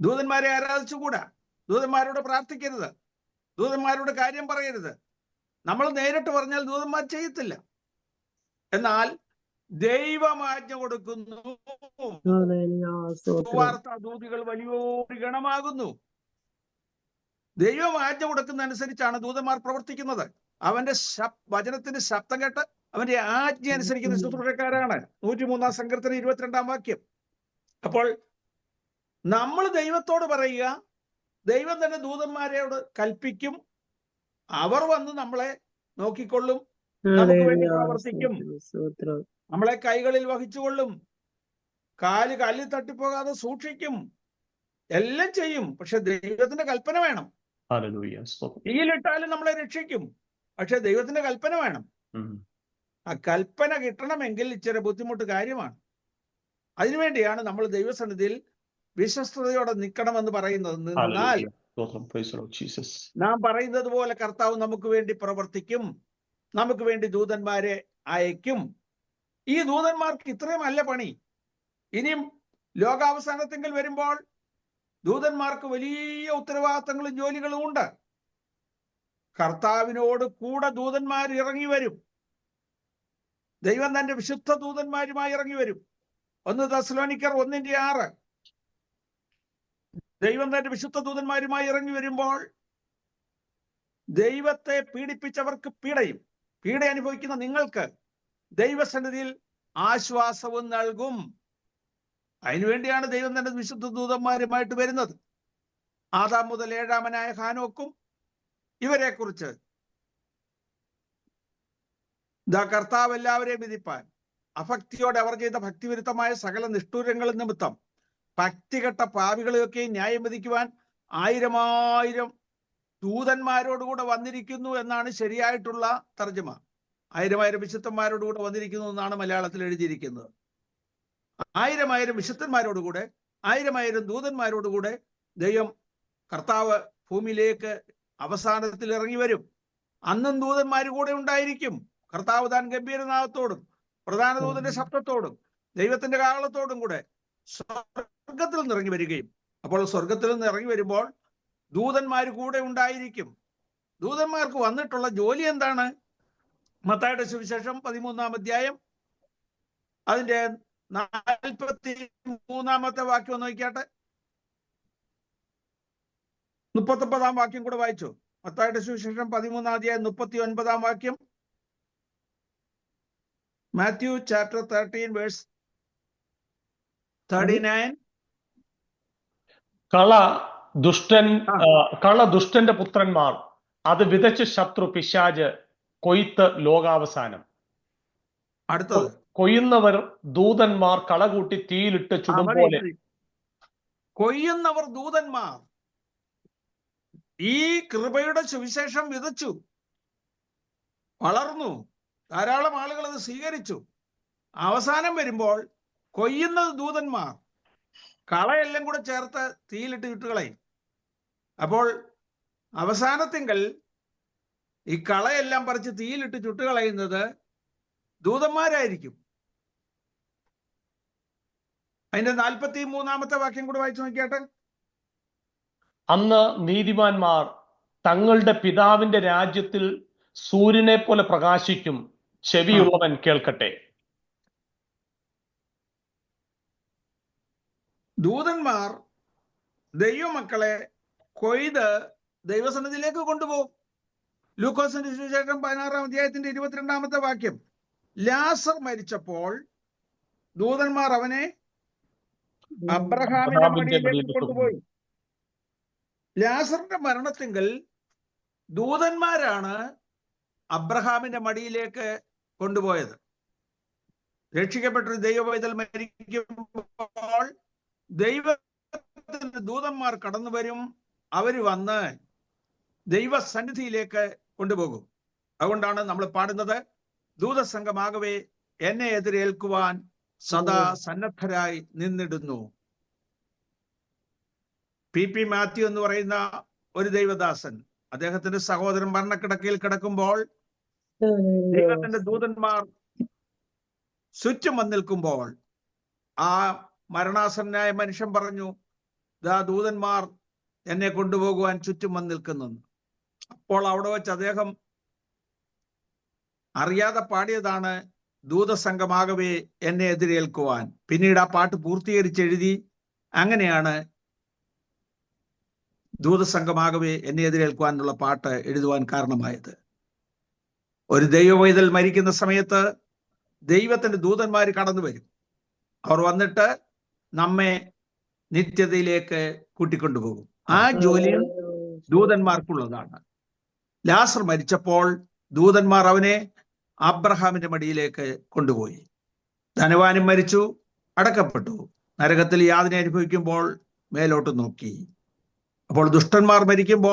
ദൂതന്മാരെ ആരാധിച്ചുകൂടാ, ദൂതന്മാരോട് പ്രാർത്ഥിക്കരുത്, ദൂതന്മാരോട് കാര്യം പറയരുത്. നമ്മൾ നേരിട്ട് പറഞ്ഞാൽ ദൂതന്മാർ ചെയ്യത്തില്ല. എന്നാൽ ദൈവം ആജ്ഞ കൊടുക്കുന്നു, സുവാർത്താ ദൂതികൾ വലിയൊരു ഗണമാകുന്നു. ദൈവം ആജ്ഞ കൊടുക്കുന്ന അനുസരിച്ചാണ് ദൂതന്മാർ പ്രവർത്തിക്കുന്നത്. അവന്റെ വചനത്തിന്റെ ശബ്ദം കേട്ട് അവന്റെ ആജ്ഞ അനുസരിക്കുന്ന ശുശ്രൂഷക്കാരാണ്. 103 സങ്കീർത്തനം 22 വാക്യം. അപ്പോൾ നമ്മൾ ദൈവത്തോട് പറയുക, ദൈവം തന്നെ ദൂതന്മാരോട് കൽപ്പിക്കും, അവർ വന്ന് നമ്മളെ നോക്കിക്കൊള്ളും, നമുക്ക് വേണ്ടി പ്രവർത്തിക്കും, നമ്മളെ കൈകളിൽ വഹിച്ചുകൊള്ളും, കാല് കല്ലിൽ തട്ടിപ്പോകാതെ സൂക്ഷിക്കും, എല്ലാം ചെയ്യും. പക്ഷെ ദൈവത്തിന്റെ കൽപ്പന വേണം. തീയിലിട്ടാലും നമ്മളെ രക്ഷിക്കും, പക്ഷെ ദൈവത്തിന്റെ കൽപ്പന വേണം. ആ കൽപ്പന കിട്ടണമെങ്കിൽ ഇച്ചിരി ബുദ്ധിമുട്ട് കാര്യമാണ്. അതിനുവേണ്ടിയാണ് നമ്മൾ ദൈവസന്നിധിയിൽ വിശ്വസ്തയോടെ നിൽക്കണമെന്ന് പറയുന്നത്. എന്നാൽ നാം പറയുന്നത് പോലെ കർത്താവ് നമുക്ക് വേണ്ടി പ്രവർത്തിക്കും, നമുക്ക് വേണ്ടി ദൂതന്മാരെ അയക്കും. ഈ ദൂതന്മാർക്ക് ഇത്രയും അല്ല പണി. ഇനിയും ലോകാവസാനത്തെങ്കിൽ വരുമ്പോൾ ദൂതന്മാർക്ക് വലിയ ഉത്തരവാദിത്തങ്ങളും ജോലികളും ഉണ്ട്. കർത്താവിനോട് കൂടെ ദൂതന്മാർ ഇറങ്ങി വരും. ദൈവം തന്റെ വിശുദ്ധ ദൂതന്മാരുമായി ഇറങ്ങി വരും. 1 തെസ്സലോനിക്കർ 1:6. ദൈവം തന്റെ വിശുദ്ധ ദൂതന്മാരുമായി ഇറങ്ങി വരുമ്പോൾ ദൈവത്തെ പീഡിപ്പിച്ചവർക്ക് പീഡയും, പീഡ അനുഭവിക്കുന്ന നിങ്ങൾക്ക് ദൈവസന്നിധിയിൽ ആശ്വാസവും നൽകും. അതിനുവേണ്ടിയാണ് ദൈവം തന്റെ വിശുദ്ധ ദൂതന്മാരുമായിട്ട് വരുന്നത്. ആദാം മുതൽ 7-ാമനായ ഹാനോക്കും ഇവരെ കുറിച്ച് കർത്താവ് എല്ലാവരെയും വിധിപ്പാൻ അഭക്തിയോടെ അവർ ചെയ്ത ഭക്തിവിരുദ്ധമായ സകല നിഷ്ഠൂരങ്ങളും നിമിത്തം ഭക്തികെട്ട പാപികളെയൊക്കെ ന്യായം വിധിക്കുവാൻ 1000 ദൂതന്മാരോടുകൂടെ വന്നിരിക്കുന്നു എന്നാണ് ശരിയായിട്ടുള്ള തർജ്ജമ. 1000 വിശുദ്ധന്മാരോടുകൂടെ വന്നിരിക്കുന്നു എന്നാണ് മലയാളത്തിൽ എഴുതിയിരിക്കുന്നത്. 1000 വിശുദ്ധന്മാരോടുകൂടെ 1000 ദൂതന്മാരോടുകൂടെ ദൈവം കർത്താവ് ഭൂമിയിലേക്ക് അവസാനത്തിൽ ഇറങ്ങി വരും. അന്നും ദൂതന്മാർ കൂടെ ഉണ്ടായിരിക്കും. കർത്താവ് താൻ ഗംഭീരനാഥത്തോടും പ്രധാന ദൂതന്റെ ശബ്ദത്തോടും ദൈവത്തിന്റെ കാഹളത്തോടും കൂടെ സ്വർഗത്തിൽ നിന്ന് ഇറങ്ങി വരികയും, അപ്പോൾ സ്വർഗത്തിൽ നിന്ന് ഇറങ്ങി വരുമ്പോൾ ദൂതന്മാർ കൂടെ ഉണ്ടായിരിക്കും. ദൂതന്മാർക്ക് വന്നിട്ടുള്ള ജോലി എന്താണ്? മത്തായിയുടെ സുവിശേഷം 13-ാം അധ്യായം അതിന്റെ 43-ാമത്തെ വാക്യം ഒന്ന് നോക്കിയാട്ടെ. 39-ാം വാക്യം കൂടെ വായിച്ചു. മത്തായിയുടെ സുവിശേഷം 13-ാം അധ്യായം 39-ാം വാക്യം. Matthew chapter 13 verse 39. കള ദുഷ്ടന്റെ പുത്രന്മാർ, അത് വിതച്ച ശത്രു പിശാച്, കൊയ്ത്ത് ലോകാവസാനം. അടുത്തത് കൊയ്യുന്നവർ ദൂതന്മാർ കളകൂട്ടി തീയിലിട്ട് ചുടും പോലെ. കൊയ്യുന്നവർ ദൂതന്മാർ ഈ കൃപയുടെ സുവിശേഷം വിതച്ചു, വളർന്നു, ധാരാളം ആളുകൾ അത് സ്വീകരിച്ചു. അവസാനം വരുമ്പോൾ കൊയ്യുന്നത് ദൂതന്മാർ, കളയെല്ലാം കൂടെ ചേർത്ത് തീയിലിട്ട് ചുട്ടുകളയും. അപ്പോൾ അവസാനത്തിങ്കൽ ഈ കളയെല്ലാം പറിച്ച് തീയിലിട്ട് ചുട്ടുകളയുന്നത് ദൂതന്മാരായിരിക്കും. അതിന്റെ 43-ാമത്തെ വാക്യം കൂടെ വായിച്ചു നോക്കിയാട്ടെ. അന്ന് നീതിമാന്മാർ തങ്ങളുടെ പിതാവിന്റെ രാജ്യത്തിൽ സൂര്യനെ പോലെ പ്രകാശിക്കും. ചെവിയുള്ളവൻ കേൾക്കട്ടെ. ദൂതന്മാർ ദൈവമക്കളെ കൊയ്ത് ദൈവസന്നിധിയിലേക്ക് കൊണ്ടുപോകും. ലൂക്കോസിന്റെ സുവിശേഷം 16-ാം അധ്യായത്തിന്റെ 22-ാമത്തെ വാക്യം. ലാസർ മരിച്ചപ്പോൾ ദൂതന്മാർ അവനെ അബ്രഹാമിന്റെ മടിയിലേക്ക് കൊണ്ടുപോയി. ലാസറിന്റെ മരണത്തിങ്കൽ ദൂതന്മാരാണ് അബ്രഹാമിന്റെ മടിയിലേക്ക് കൊണ്ടുപോയത്. രക്ഷിക്കപ്പെട്ടൊരു ദൈവപൈതൽ മരിക്കുമ്പോൾ ദൈവത്തിന്റെ ദൂതന്മാർ കടന്നു വരും. അവര് വന്ന് ദൈവസന്നിധിയിലേക്ക് കൊണ്ടുപോകും. അതുകൊണ്ടാണ് നമ്മൾ പാടുന്നത്, ദൂതസംഘമാകവേ എന്നെ എതിരേൽക്കുവാൻ സദാ സന്നദ്ധരായി നിന്നിടുന്നു. പി മാത്യു എന്ന് പറയുന്ന ഒരു ദൈവദാസൻ, അദ്ദേഹത്തിന്റെ സഹോദരൻ മരണക്കിടക്കയിൽ കിടക്കുമ്പോൾ ദൈവത്തിന്റെ ദൂതന്മാർ ചുറ്റും വന്ന് നിൽക്കുമ്പോൾ ആ മരണാസന്നനായ മനുഷ്യൻ പറഞ്ഞു, ദാ ദൂതന്മാർ എന്നെ കൊണ്ടുപോകുവാൻ ചുറ്റും വന്ന് നിൽക്കുന്നു. അപ്പോൾ അവിടെ വെച്ച് അദ്ദേഹം അറിയാതെ പാടിയതാണ് ദൂതസംഘമാകവേ എന്നെ എതിരേൽക്കുവാൻ. പിന്നീട് ആ പാട്ട് പൂർത്തീകരിച്ചെഴുതി. അങ്ങനെയാണ് ദൂതസംഘമാകവേ എന്നെ എതിരേൽക്കുവാൻ എന്നുള്ള പാട്ട് എഴുതുവാൻ കാരണമായത്. ഒരു ദൈവപൈതൽ മരിക്കുന്ന സമയത്ത് ദൈവത്തിന്റെ ദൂതന്മാർ കടന്നു വരും. അവർ വന്നിട്ട് നമ്മെ നിത്യതയിലേക്ക് കൂട്ടിക്കൊണ്ടുപോകും. ആ ജോലിയും ദൂതന്മാർക്കുള്ളതാണ്. ലാസർ മരിച്ചപ്പോൾ ദൂതന്മാർ അവനെ അബ്രഹാമിന്റെ മടിയിലേക്ക് കൊണ്ടുപോയി. ധനവാനും മരിച്ചു, അടക്കപ്പെട്ടു. നരകത്തിൽ യാതന അനുഭവിക്കുമ്പോൾ മേലോട്ട് നോക്കി. അപ്പോൾ ദുഷ്ടന്മാർ മരിക്കുമ്പോൾ